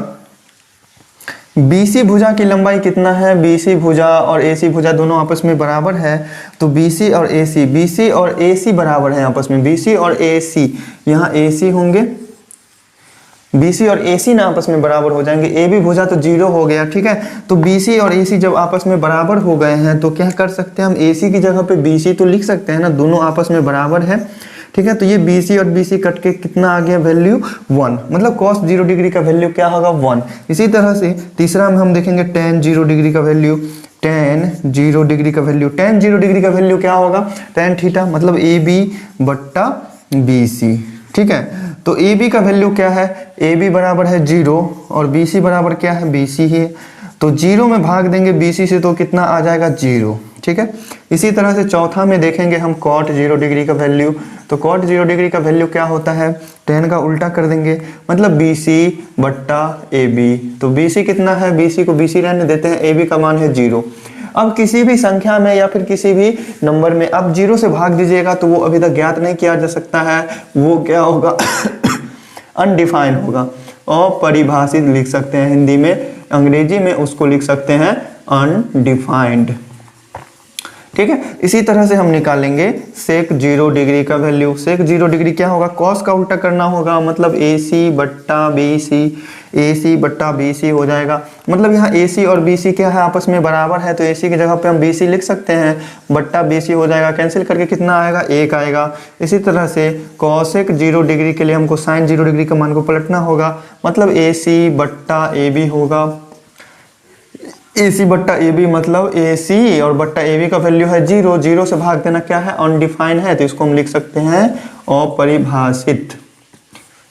BC भुजा की लंबाई कितना है, BC भुजा और AC भुजा दोनों आपस में बराबर है, तो BC और AC, BC और AC बराबर है आपस में, BC और AC, यहाँ AC होंगे, BC और AC ना आपस में बराबर हो जाएंगे, AB भुजा तो 0 हो गया। ठीक है, तो BC और AC जब आपस में बराबर हो गए हैं तो क्या कर सकते हैं हम, AC की जगह पे BC तो लिख सकते हैं ना, दोनों आपस में बराबर है। ठीक है, तो ये BC और BC कट के कितना आ गया, वैल्यू 1, मतलब cos 0 डिग्री का वैल्यू क्या होगा, 1। इसी तरह से तीसरा में हम देखेंगे tan 0 डिग्री का वैल्यू, tan 0 डिग्री का वैल्यू, tan 0 डिग्री का वैल्यू क्या होगा, tan थीटा मतलब AB बट्टा BC। ठीक है, तो ए बी का वैल्यू क्या है, ए बी बराबर है 0 और बी सी बराबर क्या है, बी सी ही है, तो 0 में भाग देंगे बी सी से तो कितना आ जाएगा, 0। ठीक है, इसी तरह से चौथा में देखेंगे हम कॉट 0 डिग्री का वैल्यू, तो कॉट 0 डिग्री का वैल्यू क्या होता है, tan का उल्टा कर देंगे मतलब बी सी बट्टा ए बी, तो बी सी कितना है, बी सी को बी सी रहने देते हैं, ए बी का मान है 0। अब किसी भी संख्या में या फिर किसी भी नंबर में अब 0 से भाग दीजिएगा तो वो अभी तक ज्ञात नहीं किया जा सकता है, वो क्या होगा अनडिफाइंड होगा, अपरिभाषित लिख सकते हैं हिंदी में, अंग्रेजी में उसको लिख सकते हैं अनडिफाइंड। ठीक है, इसी तरह से हम निकालेंगे सेक 0 डिग्री का वैल्यू, सेक 0 डिग्री क्या होगा, कॉस का उल्टा करना होगा, मतलब AC बट्टा BC, AC बट्टा BC हो जाएगा, मतलब यहाँ AC और BC क्या है, आपस में बराबर है, तो AC की जगह पे हम BC लिख सकते हैं, बट्टा BC हो जाएगा, कैंसिल करके कितना आएगा, 1 आएगा। इसी तरह से कॉसेक 0 डिग्री के लिए हमको साइन 0 डिग्री का मान को पलटना होगा, मतलब AC बट्टा AB होगा, AC बट्टा AB मतलब AC और बट्टा AB का वैल्यू है 0, 0 से भाग देना क्या है, अनडिफाइंड है, तो इसको हम लिख सकते हैं अपरिभाषित।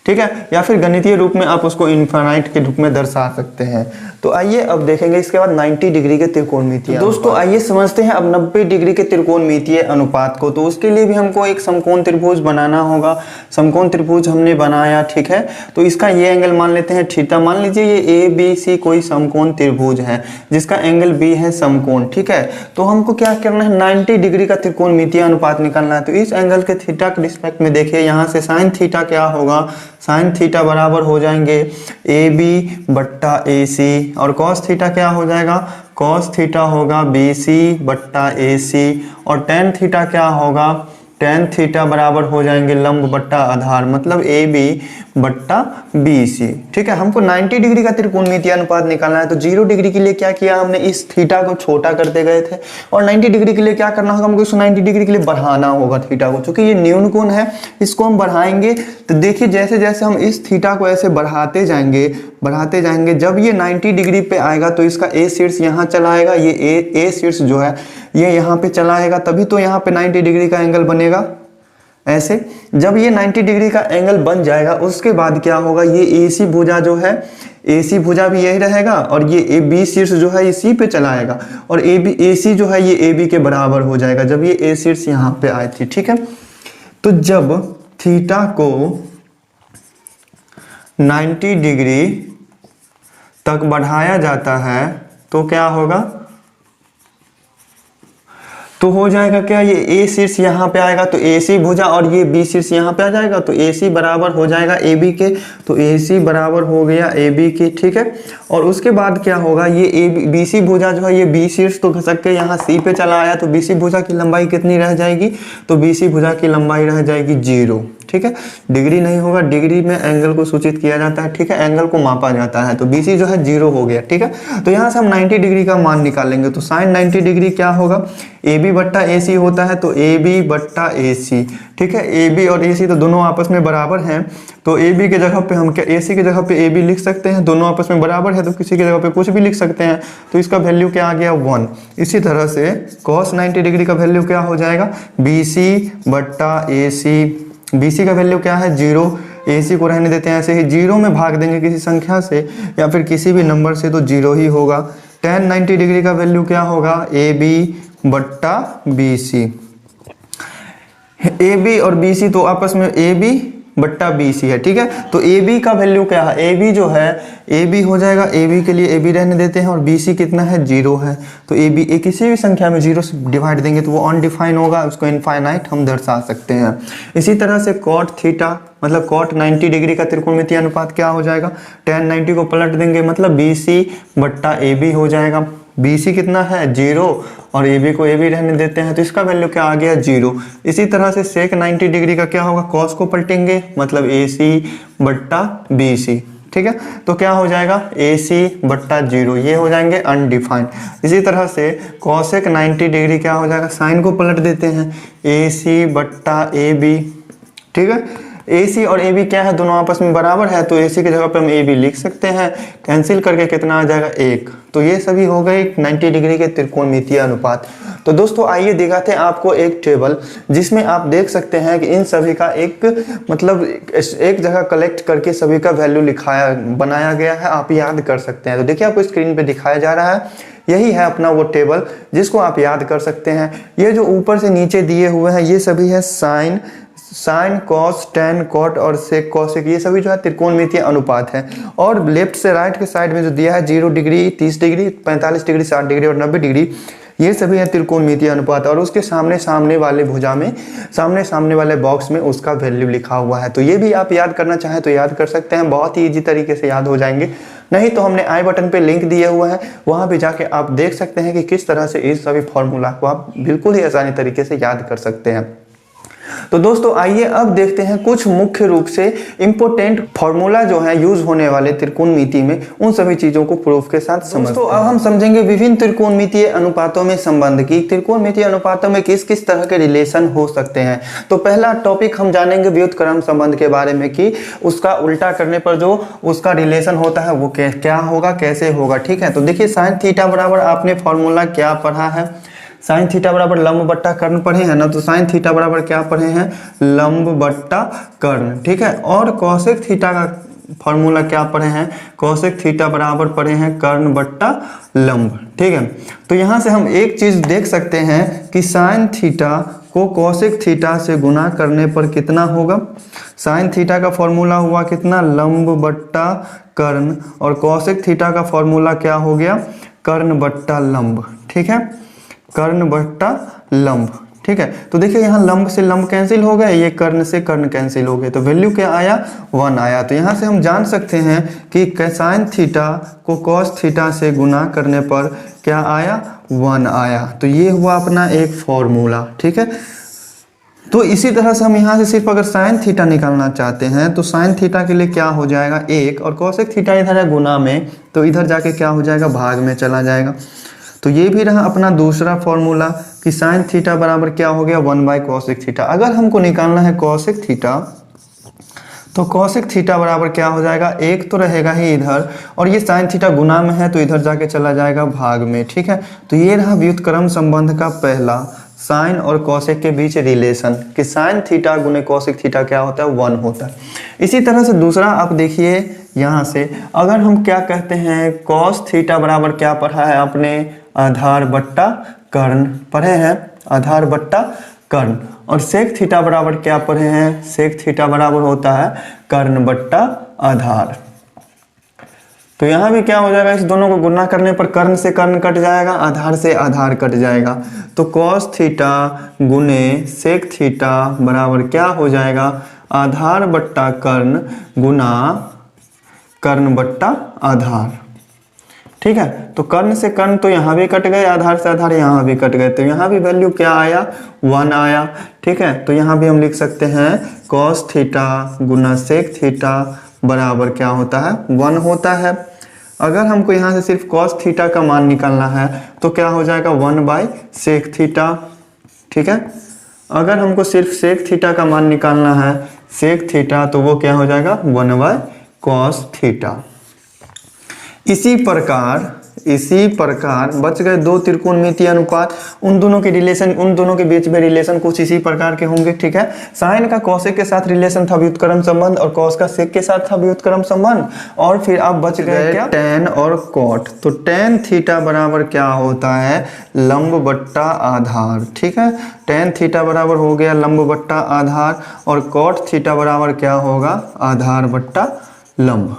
ठीक है, या फिर गणितीय रूप में आप उसको इनफाइनाइट के रूप में दर्शा सकते हैं। तो आइए अब देखेंगे इसके बाद 90 डिग्री के त्रिकोणमितीय। दोस्तों आइए समझते हैं अब 90 डिग्री के त्रिकोणमितीय अनुपात को। तो उसके लिए भी हमको एक समकोण त्रिभुज बनाना होगा। समकोण त्रिभुज हमने बनाया, ठीक है, तो इसका ये एंगल मान लेते हैं थीटा। मान लीजिए ये ABC कोई समकोण त्रिभुज है जिसका एंगल B है समकोण, ठीक है। तो हमको क्या करना है, 90 डिग्री का त्रिकोणमितीय अनुपात निकालना है। तो इस एंगल के थीटा के रिस्पेक्ट में देखिए, यहाँ से साइन थीटा क्या होगा, साइन थीटा बराबर हो जाएंगे AB बट्टा AC, और कॉस थीटा क्या हो जाएगा, कॉस थीटा होगा BC बट्टा AC, और टेन थीटा क्या होगा, टेन थीटा बराबर हो जाएंगे लंब बट्टा आधार, मतलब AB बट्टा BC। ठीक है, हमको 90 डिग्री का त्रिकोणमितीय अनुपात निकालना है। तो 0 डिग्री के लिए क्या किया हमने, इस थीटा को छोटा करते गए थे, और 90 डिग्री के लिए क्या करना होगा, हमको इस 90 डिग्री के लिए बढ़ाना होगा थीटा को, क्योंकि ये न्यून कोण है, इसको हम बढ़ाएंगे। तो देखिए जैसे जैसे हम इस थीटा को ऐसे बढ़ाते जाएंगे, जब ये 90 डिग्री पे आएगा तो इसका A शीर्ष यहाँ चला आएगा, ये A शीर्ष जो है ये यहाँ पे चला आएगा, तभी तो यहाँ पे 90 डिग्री का एंगल बनेगा। ऐसे जब ये 90 डिग्री का एंगल बन जाएगा उसके बाद क्या होगा, ये AC भुजा जो है, AC भुजा भी यही रहेगा, और ये B शीर्ष जो है इसी पे चला आएगा, और AC जो है ये AB के बराबर हो जाएगा जब ये A शीर्ष यहाँ पे आए थी। ठीक है, तो जब थीटा को 90 डिग्री तक बढ़ाया जाता है तो क्या होगा, तो हो जाएगा क्या, ये A शीर्ष यहाँ पे आएगा तो AC भुजा, और ये B शीर्ष यहाँ पे आ जाएगा तो AC बराबर हो जाएगा AB के, तो AC बराबर हो गया AB के। ठीक है, और उसके बाद क्या होगा, ये BC भुजा जो है ये B शीर्ष तो खसक के यहाँ C पे चला आया, तो BC भुजा की लंबाई कितनी रह जाएगी, तो BC भुजा की लंबाई रह जाएगी 0। ठीक है, डिग्री नहीं होगा, डिग्री में एंगल को सूचित किया जाता है, ठीक है, एंगल को मापा जाता है। तो BC जो है 0 हो गया, ठीक है। तो यहाँ से हम 90 डिग्री का मान निकालेंगे। तो साइन 90 डिग्री क्या होगा, AB बट्टा AC होता है, तो AB बट्टा AC, ठीक है। AB और AC तो दोनों आपस में बराबर हैं, तो AB के जगह पे हम क्या AC की जगह पे AB लिख सकते हैं, दोनों आपस में बराबर है तो किसी की जगह पे कुछ भी लिख सकते हैं। तो इसका वैल्यू क्या आ गया 1। इसी तरह से cos 90 डिग्री का वैल्यू क्या हो जाएगा, BC बट्टा AC। BC का वैल्यू क्या है 0, AC को रहने देते हैं ऐसे ही, 0 में भाग देंगे किसी संख्या से या फिर किसी भी नंबर से तो 0 ही होगा। tan 90 डिग्री का वैल्यू क्या होगा, AB बट्टा BC। AB और BC तो आपस में AB बट्टा BC है, ठीक है। तो AB का वैल्यू क्या है, AB जो है AB हो जाएगा, AB के लिए AB रहने देते हैं और BC कितना है 0 है। तो AB किसी भी संख्या में 0 से डिवाइड देंगे तो वो अनडिफाइन होगा, उसको इनफाइनाइट हम दर्शा सकते हैं। इसी तरह से cot थीटा मतलब cot 90 डिग्री का त्रिकोणमितीय अनुपात क्या हो जाएगा, tan 90 को पलट देंगे मतलब BC बट्टा AB हो जाएगा। BC कितना है 0 और AB को AB रहने देते हैं तो इसका वैल्यू क्या आ गया 0। इसी तरह से sec 90 डिग्री का क्या होगा, cos को पलटेंगे मतलब AC बट्टा BC, ठीक है। तो क्या हो जाएगा AC बट्टा 0, ये हो जाएंगे अनडिफाइंड। इसी तरह से cosec 90 डिग्री क्या हो जाएगा, साइन को पलट देते हैं AC बट्टा AB, ठीक है। AC और AB क्या है, दोनों आपस में बराबर है तो AC की जगह पे हम AB लिख सकते हैं, कैंसिल करके कितना आ जाएगा 1। तो ये सभी हो गए 90 डिग्री के त्रिकोणमितीय अनुपात। तो दोस्तों आइए दिखाते हैं आपको एक टेबल जिसमें आप देख सकते हैं कि इन सभी का एक मतलब एक जगह कलेक्ट करके सभी का वैल्यू बनाया गया है, आप याद कर सकते हैं। तो देखिए आपको स्क्रीन पे दिखाया जा रहा है, यही है अपना वो टेबल जिसको आप याद कर सकते हैं। ये जो ऊपर से नीचे दिए हुए हैं ये सभी है साइन कॉस टेन कॉट और सेक कॉसेक, ये सभी जो है त्रिकोणमितीय अनुपात है। और लेफ्ट से राइट के साइड में जो दिया है 0 डिग्री 30 डिग्री 45 डिग्री 60 डिग्री और 90 डिग्री, ये सभी है त्रिकोणमितीय अनुपात। और उसके सामने वाले भुजा में सामने वाले बॉक्स में उसका वैल्यू लिखा हुआ है। तो ये भी आप याद करना चाहें तो याद कर सकते हैं, बहुत ही ईजी तरीके से याद हो जाएंगे। नहीं तो हमने आई बटन पे लिंक दिया हुआ है, वहां पे जाके आप देख सकते हैं कि किस तरह से इस सभी फॉर्मूला को आप बिल्कुल ही आसानी तरीके से याद कर सकते हैं। तो दोस्तों आइए अब देखते हैं कुछ मुख्य रूप से इंपोर्टेंट फॉर्मूला जो है यूज होने वाले त्रिकोणमिति में, उन सभी चीजों को प्रूफ के साथ समझते हैं। तो अब हम समझेंगे विभिन्न त्रिकोणमितीय अनुपातों में संबंध की, त्रिकोणमितीय अनुपातों में किस किस तरह के रिलेशन हो सकते हैं। तो पहला टॉपिक हम जानेंगे व्युत्क्रम संबंध के बारे में कि उसका उल्टा करने पर जो उसका रिलेशन होता है वो क्या होगा, कैसे होगा, ठीक है। तो देखिए साइन थीटा बराबर आपने फॉर्मूला क्या पढ़ा है, साइन थीटा बराबर लंब बट्टा कर्ण पढ़े हैं ना। तो साइन थीटा बराबर क्या पढ़े हैं, लंब बट्टा कर्ण, ठीक है। और कॉसेक थीटा का फॉर्मूला क्या पढ़े हैं, कॉसेक थीटा बराबर पढ़े हैं कर्ण बट्टा लंब, ठीक है। तो यहाँ से हम एक चीज देख सकते हैं कि साइन थीटा को कॉसेक थीटा से गुना करने पर कितना होगा, साइन थीटा का फॉर्मूला हुआ कितना, लंब बट्टा कर्ण, और कॉसेक थीटा का फॉर्मूला क्या हो गया, कर्ण बट्टा लंब, ठीक है, कर्ण बट्टा लंब, ठीक है। तो देखिए यहाँ लंब से लंब कैंसिल हो गए, ये कर्ण से कर्ण कैंसिल हो गए, तो वैल्यू क्या आया 1 आया। तो यहाँ से हम जान सकते हैं कि साइन थीटा को कॉस थीटा से गुना करने पर क्या आया 1 आया। तो ये हुआ अपना एक फॉर्मूला, ठीक है। तो इसी तरह से हम यहाँ से सिर्फ अगर साइन थीटा निकालना चाहते हैं तो साइन थीटा के लिए क्या हो जाएगा 1, और कॉसेक थीटा इधर है गुना में तो इधर जाके क्या हो जाएगा भाग में चला जाएगा। तो ये भी रहा अपना दूसरा फॉर्मूला कि साइन थीटा बराबर क्या हो गया 1/कॉसेक थीटा। अगर हमको निकालना है कॉसेक थीटा तो कॉसेक थीटा बराबर क्या हो जाएगा, 1 तो रहेगा ही इधर, और ये साइन थीटा गुना में है तो इधर जाके चला जाएगा भाग में, ठीक है। तो ये रहा व्युत्क्रम संबंध का पहला, साइन और कॉसेक के बीच रिलेशन कि साइन थीटा गुने कॉसेक थीटा क्या होता है 1 होता है। इसी तरह से दूसरा आप देखिए यहाँ से, अगर हम क्या कहते हैं कॉस थीटा बराबर क्या पढ़ा है आपने, आधार बट्टा कर्ण पढ़े हैं, आधार बट्टा कर्ण, और सेक थीटा बराबर क्या पढ़े हैं, सेक थीटा बराबर होता है कर्ण बट्टा आधार। तो यहाँ भी क्या हो जाएगा, इस दोनों को गुणा करने पर कर्ण से कर्ण कट जाएगा, आधार से आधार कट जाएगा। तो कॉस थीटा गुने सेक थीटा बराबर क्या हो जाएगा, आधार बट्टा कर्ण गुना कर्ण बट्टा आधार, ठीक है। तो कर्ण से कर्ण तो यहाँ भी कट गए, आधार से आधार यहाँ भी कट गए, तो यहाँ भी वैल्यू क्या आया, 1 आया। ठीक है, तो यहाँ भी हम लिख सकते हैं cos थीटा गुना sec थीटा बराबर क्या होता है, 1 होता है। अगर हमको यहाँ से सिर्फ cos थीटा का मान निकालना है तो क्या हो जाएगा, 1/sec थीटा। ठीक है, अगर हमको सिर्फ sec थीटा का मान निकालना है, sec थीटा, तो वो क्या हो जाएगा, 1/cos थीटा। इसी प्रकार बच गए दो त्रिकोणमितीय अनुपात, उन दोनों के रिलेशन, उन दोनों के बीच में रिलेशन कुछ इसी प्रकार के होंगे। ठीक है, साइन का कॉसेक के साथ रिलेशन था व्युत्क्रम संबंध, और कॉस का सेक के साथ था व्युत्क्रम संबंध, और फिर अब बच गए क्या, tan और cot। तो tan थीटा बराबर क्या होता है, लंब बट्टा आधार। ठीक है, tan थीटा बराबर हो गया लंब बट्टा आधार, और cot थीटा बराबर क्या होगा, आधार बट्टा लंब।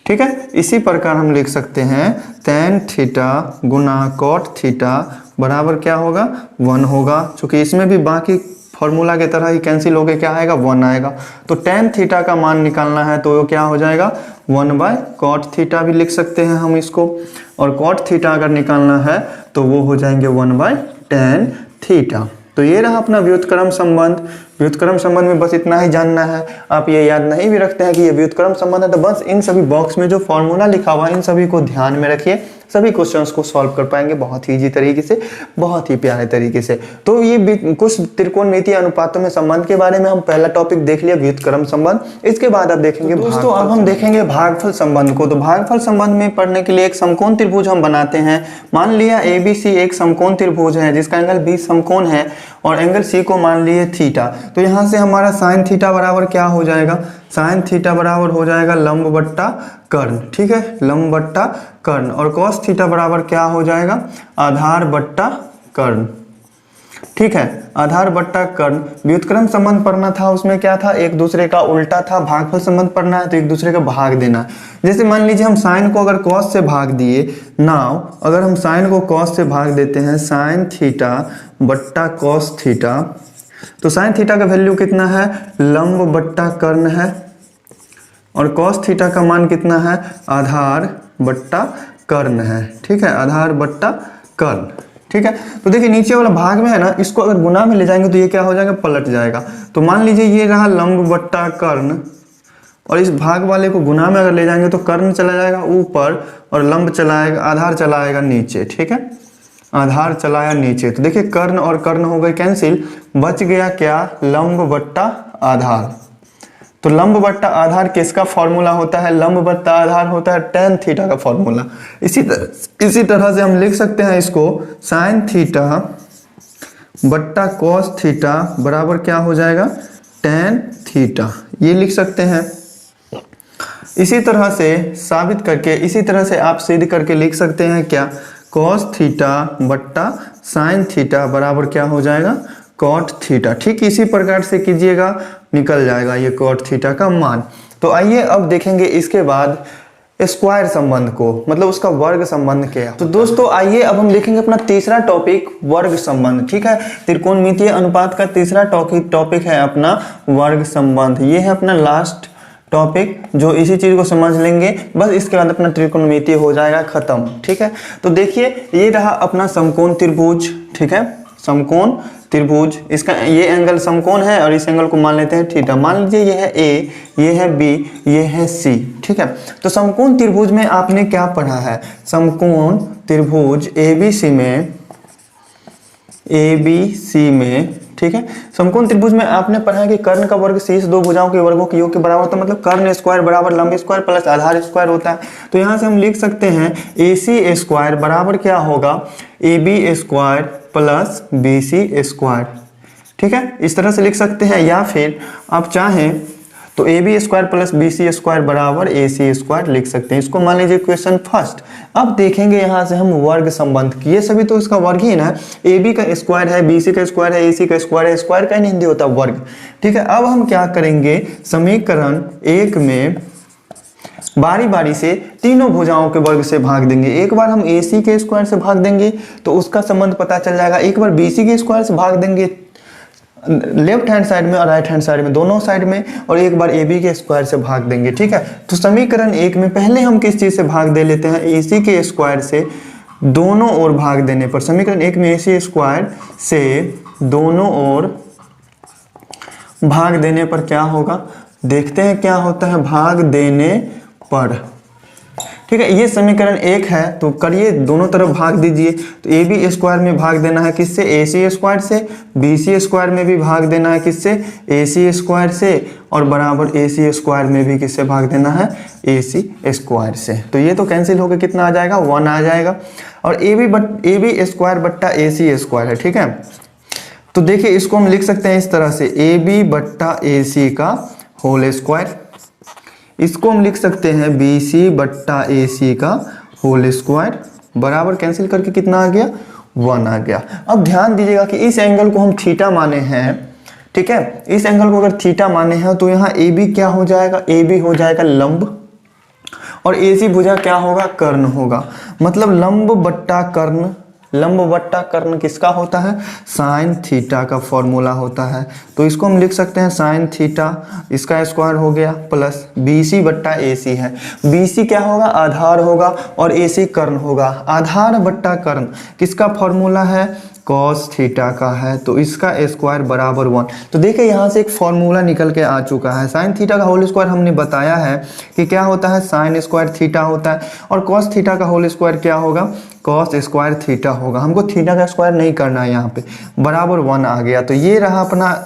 ठीक है, इसी प्रकार हम लिख सकते हैं tan थीटा गुना cot थीटा बराबर क्या होगा, 1 होगा। चूंकि इसमें भी बाकी फॉर्मूला के तरह ही कैंसिल हो गए, क्या आएगा, 1 आएगा। तो tan थीटा का मान निकालना है तो क्या हो जाएगा, 1/cot थीटा भी लिख सकते हैं हम इसको, और cot थीटा अगर निकालना है तो वो हो जाएंगे 1/tan थीटा। तो ये रहा अपना व्युत्क्रम संबंध। व्युत्क्रम संबंध में बस इतना ही जानना है। आप ये याद नहीं भी रखते हैं कि ये व्युत्क्रम संबंध है, तो बस इन सभी बॉक्स में जो फॉर्मूला लिखा हुआ है इन सभी को ध्यान में रखिए, सभी क्वेश्चंस को सॉल्व कर पाएंगे बहुत ही इजी तरीके से, बहुत ही प्यारे तरीके से। तो ये कुछ त्रिकोणमितीय अनुपातों में संबंध के बारे में हम पहला टॉपिक देख लिया, व्युत्क्रम संबंध। इसके बाद आप देखेंगे दोस्तों, अब हम देखेंगे भागफल संबंध को। तो भागफल संबंध में पढ़ने के लिए एक समकोण त्रिभुज हम बनाते हैं। मान लिया ABC एक समकोण त्रिभुज है जिसका एंगल B समकोण है, और एंगल C को मान लिए थीटा। तो यहाँ से हमारा साइन थीटा बराबर क्या हो जाएगा, साइन थीटा बराबर हो जाएगा लंब बट्टा कर्ण। ठीक है, लंब बट्टा कर्ण, और कॉस थीटा बराबर क्या हो जाएगा, आधार बट्टा कर्ण। ठीक है, आधार बट्टा कर्ण। व्युत्क्रम संबंध पढ़ना था, उसमें क्या था, एक दूसरे का उल्टा था। भागफल संबंध पढ़ना है तो एक दूसरे का भाग देना। जैसे मान लीजिए हम साइन को अगर कॉस से भाग दिए, नाउ अगर हम साइन को कॉस से भाग देते हैं, साइन थीटा बट्टा कॉस थीटा, तो साइन थीटा का वैल्यू कितना है, लंब बट्टा कर्ण है, और कॉस थीटा का मान कितना है, आधार बट्टा कर्ण है। ठीक है, आधार बट्टा कर्ण। ठीक है, तो देखिए नीचे वाला भाग में है ना, इसको अगर गुना में ले जाएंगे तो ये क्या हो जाएगा, पलट जाएगा। तो मान लीजिए ये रहा लंब बट्टा कर्ण, और इस भाग वाले को गुना में अगर ले जाएंगे तो कर्ण चला जाएगा ऊपर, और लंब चलाएगा, आधार चलाएगा नीचे। ठीक है, आधार चलाया नीचे। तो देखिए कर्ण और कर्ण हो गए कैंसिल, बच गया क्या, लंब बट्टा आधार। तो लंब बट्टा आधार किसका फॉर्मूला होता है, लंब बट्टा आधार होता है tan थीटा का फॉर्मूला। इसी तरह से हम लिख सकते हैं इसको, साइन थीटा बट्टा कॉस थीटा बराबर क्या हो जाएगा, tan थीटा, ये लिख सकते हैं। इसी तरह से साबित करके, इसी तरह से आप सिद्ध करके लिख सकते हैं क्या, cos थीटा बट्टा साइन थीटा बराबर क्या हो जाएगा, cot थीटा। ठीक इसी प्रकार से कीजिएगा, निकल जाएगा ये cot थीटा का मान। तो आइए अब देखेंगे इसके बाद स्क्वायर संबंध को, मतलब उसका वर्ग संबंध क्या। तो दोस्तों आइए अब हम देखेंगे अपना तीसरा टॉपिक, वर्ग संबंध। ठीक है, त्रिकोणमितीय अनुपात का तीसरा टॉपिक है अपना वर्ग संबंध। ये है अपना लास्ट टॉपिक, जो इसी चीज को समझ लेंगे बस, इसके बाद अपना त्रिकोणमितीय हो जाएगा खत्म। ठीक है, तो देखिए ये रहा अपना समकोण त्रिभुज। ठीक है, समकोण त्रिभुज, इसका ये एंगल समकोण है और इस एंगल को मान लेते हैं थीटा। मान लीजिए ये है A, ये है B, ये है C। ठीक है, तो समकोण त्रिभुज में आपने क्या पढ़ा है, समकोण त्रिभुज ABC में, ठीक है, समकोण त्रिभुज में आपने पढ़ा है कि कर्ण का वर्ग शीर्ष दो भुजाओं के वर्गों के योग के बराबर होता है, मतलब कर्ण स्क्वायर बराबर लंब स्क्वायर प्लस आधार स्क्वायर होता है। तो यहाँ से हम लिख सकते हैं AC स्क्वायर बराबर क्या होगा, AB square plus BC square. ठीक है, इस तरह से लिख सकते हैं, या फिर आप चाहें तो AB square plus BC square बराबर AC स्क्वायर लिख सकते हैं। इसको मान लीजिए क्वेश्चन फर्स्ट। अब देखेंगे यहाँ से हम वर्ग संबंध की, ये सभी तो इसका वर्ग ही है ना, AB का स्क्वायर है, BC का स्क्वायर है, AC का स्क्वायर है, स्क्वायर का नहीं हिंदी होता वर्ग। ठीक है, अब हम क्या करेंगे, समीकरण 1 में बारी बारी से तीनों भुजाओं के वर्ग से भाग देंगे। एक बार हम AC के स्क्वायर से भाग देंगे तो उसका संबंध पता चल जाएगा, एक बार BC के स्क्वायर से भाग देंगे लेफ्ट हैंड साइड में और राइट हैंड साइड में, दोनों साइड में, और एक बार ए बी के स्क्वायर से भाग देंगे। ठीक है, तो समीकरण 1 में पहले हम किस चीज से भाग दे लेते हैं, ए सी के स्क्वायर से दोनों ओर भाग देने पर। समीकरण 1 में ए सी स्क्वायर से दोनों ओर भाग देने पर क्या होगा, देखते हैं क्या होता है भाग देने पर। ठीक है, ये समीकरण 1 है, तो करिए दोनों तरफ भाग दीजिए। तो ए बी स्क्वायर में भाग देना है किससे, ए सी स्क्वायर से, बी सी स्क्वायर में भी भाग देना है किससे, ए सी स्क्वायर से, और बराबर ए सी स्क्वायर में भी किससे भाग देना है, ए सी स्क्वायर से। तो ये तो कैंसिल होकर कितना आ जाएगा, 1 आ जाएगा। और ए बी स्क्वायर बट्टा ए सी स्क्वायर है। ठीक है, तो देखिए इसको हम लिख सकते हैं इस तरह से, ए बी बट्टा ए सी का होल स्क्वायर। इसको हम लिख सकते हैं बी सी बट्टा ए सी का होल स्क्वायर, बराबर कैंसिल करके कितना आ गया, 1 आ गया। अब ध्यान दीजिएगा कि इस एंगल को हम थीटा माने हैं। ठीक है, इस एंगल को अगर थीटा माने हैं तो यहाँ ए बी क्या हो जाएगा, ए बी हो जाएगा लंब, और ए सी भुजा क्या होगा, कर्ण होगा। मतलब लंब बट्टा कर्ण, लंब बट्टा कर्ण किसका होता है, साइन थीटा का फॉर्मूला होता है। तो इसको हम लिख सकते हैं साइन थीटा, इसका स्क्वायर हो गया, प्लस बी सी बट्टा ए सी है। बी सी क्या होगा, आधार होगा, और ए सी कर्ण होगा। आधार बट्टा कर्ण किसका फॉर्मूला है, कॉस थीटा का है, तो इसका स्क्वायर बराबर 1। तो देखिए यहाँ से एक फॉर्मूला निकल के आ चुका है। साइन थीटा का होल स्क्वायर हमने बताया है कि क्या होता है, साइन स्क्वायर थीटा होता है, और कॉस थीटा का होल स्क्वायर क्या होगा, कॉस स्क्वायर थीटा होगा। हमको थीटा का स्क्वायर नहीं करना है, यहाँ पे बराबर 1 आ गया। तो ये रहा अपना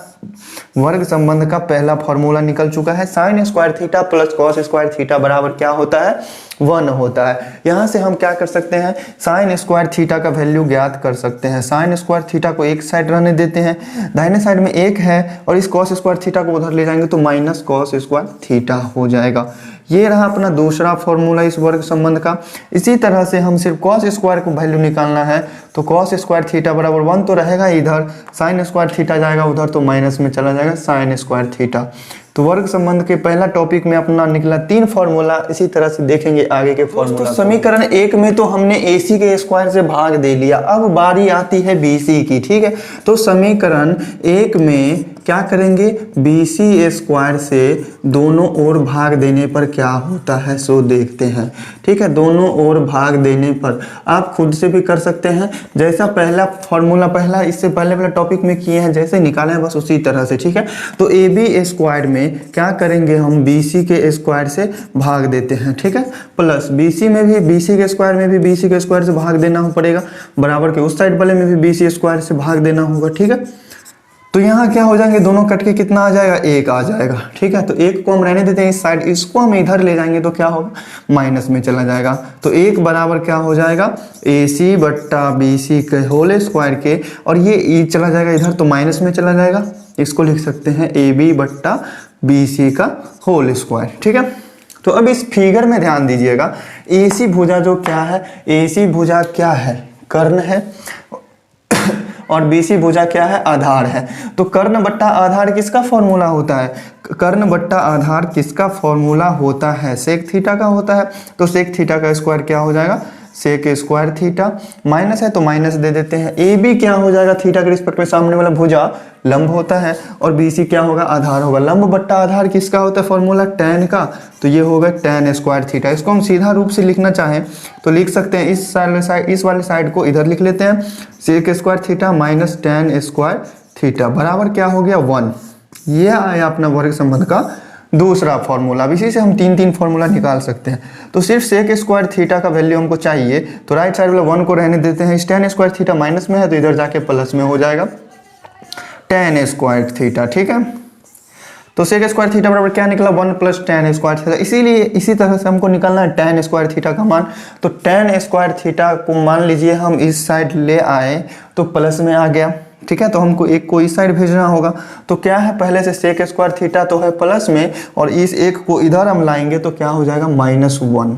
वर्ग संबंध का पहला फॉर्मूला निकल चुका है। Sine square theta plus cos square theta बराबर क्या होता है, 1 होता है। यहाँ से हम क्या कर सकते हैं, साइन स्क्वायर थीटा का वैल्यू ज्ञात कर सकते हैं। साइन स्क्वायर थीटा को एक साइड रहने देते हैं, दाहिने साइड में 1 है, और इस कॉस स्क्वायर थीटा को उधर ले जाएंगे तो माइनस कॉस स्क्वायर थीटा हो जाएगा। ये रहा अपना दूसरा फॉर्मूला इस वर्ग संबंध का। इसी तरह से हम सिर्फ कॉस स्क्वायर को वैल्यू निकालना है, तो कॉस स्क्वायर थीटा बराबर 1 तो रहेगा इधर, साइन स्क्वायर थीटा जाएगा उधर तो माइनस में चला जाएगा साइन स्क्वायर थीटा। तो वर्ग संबंध के पहला टॉपिक में अपना निकला 3 फॉर्मूला। इसी तरह से देखेंगे आगे के फॉर्मूला। तो समीकरण 1 में तो हमने ए सी के स्क्वायर से भाग दे लिया, अब बारी आती है बी सी की। ठीक है, तो समीकरण 1 में क्या करेंगे, बी सी स्क्वायर से दोनों ओर भाग देने पर क्या होता है सो देखते हैं। ठीक है, दोनों ओर भाग देने पर आप खुद से भी कर सकते हैं, जैसा पहला फॉर्मूला पहला इससे पहले वाला टॉपिक में किए हैं, जैसे निकाले हैं बस उसी तरह से। ठीक है, तो ए बी स्क्वायर में क्या करेंगे, हम बी सी के स्क्वायर से भाग देते हैं। ठीक है, प्लस बी सी में भी, बी सी के स्क्वायर में भी बी सी के स्क्वायर से भाग देना पड़ेगा, बराबर के उस साइड वाले में भी बी सी स्क्वायर से भाग देना होगा। ठीक है, तो यहाँ क्या हो जाएंगे, दोनों कट के कितना आ जाएगा, 1 आ जाएगा। ठीक है, तो 1 को हम रहने देते हैं इस साइड, इसको हम इधर ले जाएंगे तो क्या होगा, माइनस में चला जाएगा। तो 1 बराबर क्या हो जाएगा, ए सी बट्टा बी सी के होल स्क्वायर के, और ये ई चला जाएगा इधर तो माइनस में चला जाएगा। इसको लिख सकते हैं ए बी बट्टा बी सी का होल स्क्वायर। ठीक है, तो अब इस फिगर में ध्यान दीजिएगा, ए सी भुजा जो क्या है, ए सी भुजा क्या है, कर्ण है, और बी सी भुजा क्या है, आधार है। तो कर्ण बट्टा आधार किसका फॉर्मूला होता है, कर्ण बट्टा आधार किसका फॉर्मूला होता है, सेक थीटा का होता है। तो सेक थीटा का स्क्वायर क्या हो जाएगा, सेक स्क्वायर थीटा, माइनस है तो माइनस दे देते हैं। ए बी क्या हो जाएगा, थीटा के रिस्पेक्ट में सामने वाला भुजा लंब होता है, और बी सी क्या होगा, आधार होगा। लंब बट्टा आधार किसका होता है फॉर्मूला, tan का, तो ये होगा tan स्क्वायर थीटा। इसको हम सीधा रूप से लिखना चाहें तो लिख सकते हैं, इस वाले साइड को इधर लिख लेते हैं, sec square theta minus tan square theta बराबर क्या हो गया, 1। ये आया अपना वर्ग संबंध का दूसरा फॉर्मूला। अब इसी से हम 3 फार्मूला निकाल सकते हैं। तो सिर्फ सेक स्क्वायर थीटा का वैल्यू हमको चाहिए, तो राइट साइड वाला 1 को रहने देते हैं। इस tan स्क्वायर थीटा माइनस में है तो इधर जाके प्लस में हो जाएगा tan स्क्वायर थीटा। ठीक है, तो सेक स्क्वायर थीटा बराबर क्या निकला, 1 प्लस tan स्क्वायर थीटा। इसीलिए इसी तरह से हमको निकालना है tan स्क्वायर थीटा का मान। तो tan स्क्वायर थीटा को मान लीजिए हम इस साइड ले आए तो प्लस में आ गया। ठीक है, तो हमको एक को इस साइड भेजना होगा। तो क्या है, पहले से सेक स्क्वायर थीटा तो है प्लस में, और इस एक को इधर हम लाएंगे तो क्या हो जाएगा, -1।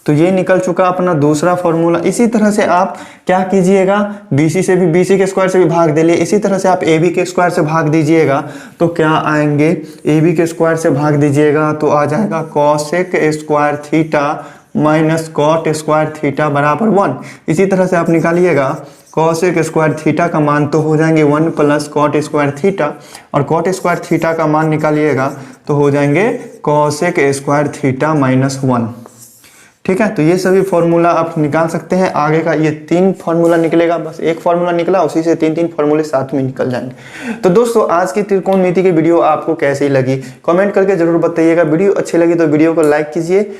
तो ये निकल चुका अपना दूसरा फॉर्मूला। इसी तरह से आप क्या कीजिएगा, बीसी से भी, बीसी के स्क्वायर से भी भाग दे लिए। इसी तरह से आप ए बी के स्क्वायर से भाग दीजिएगा तो क्या आएंगे, ए बी के स्क्वायर से भाग दीजिएगा तो आ जाएगा cosec square theta minus cot square theta बराबर 1। इसी तरह से आप निकालिएगा कॉसेक स्क्वायर थीटा का मान तो हो जाएंगे 1 प्लस कॉट स्क्वायर थीटा, और कॉट स्क्वायर थीटा का मान निकालिएगा तो हो जाएंगे कॉसेक स्क्वायर थीटा माइनस 1। ठीक है, तो ये सभी फॉर्मूला आप निकाल सकते हैं। आगे का ये 3 फॉर्मूला निकलेगा, बस एक फॉर्मूला निकला उसी से 3 फॉर्मूले साथ में निकल जाएंगे। तो दोस्तों आज की त्रिकोणमिति की वीडियो आपको कैसी लगी कमेंट करके जरूर बताइएगा। वीडियो अच्छी लगी तो वीडियो को लाइक कीजिए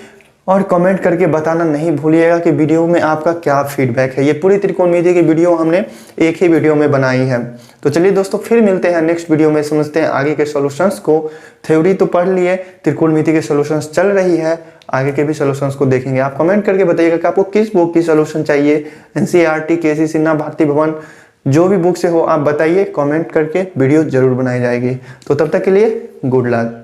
और कमेंट करके बताना नहीं भूलिएगा कि वीडियो में आपका क्या फीडबैक है। ये पूरी त्रिकोणमिति की वीडियो हमने एक ही वीडियो में बनाई है। तो चलिए दोस्तों फिर मिलते हैं नेक्स्ट वीडियो में, समझते हैं आगे के सॉल्यूशंस को। थ्योरी तो पढ़ लिए, त्रिकोणमिति के सॉल्यूशंस चल रही है, आगे के भी सॉल्यूशंस को देखेंगे। आप कमेंट करके बताइएगा कि आपको किस बुक की सॉल्यूशन चाहिए, एनसीईआरटी, केसी सिन्हा, भारती भवन, जो भी बुक से हो आप बताइए, कमेंट करके वीडियो जरूर बनाई जाएगी। तो तब तक के लिए गुड लक।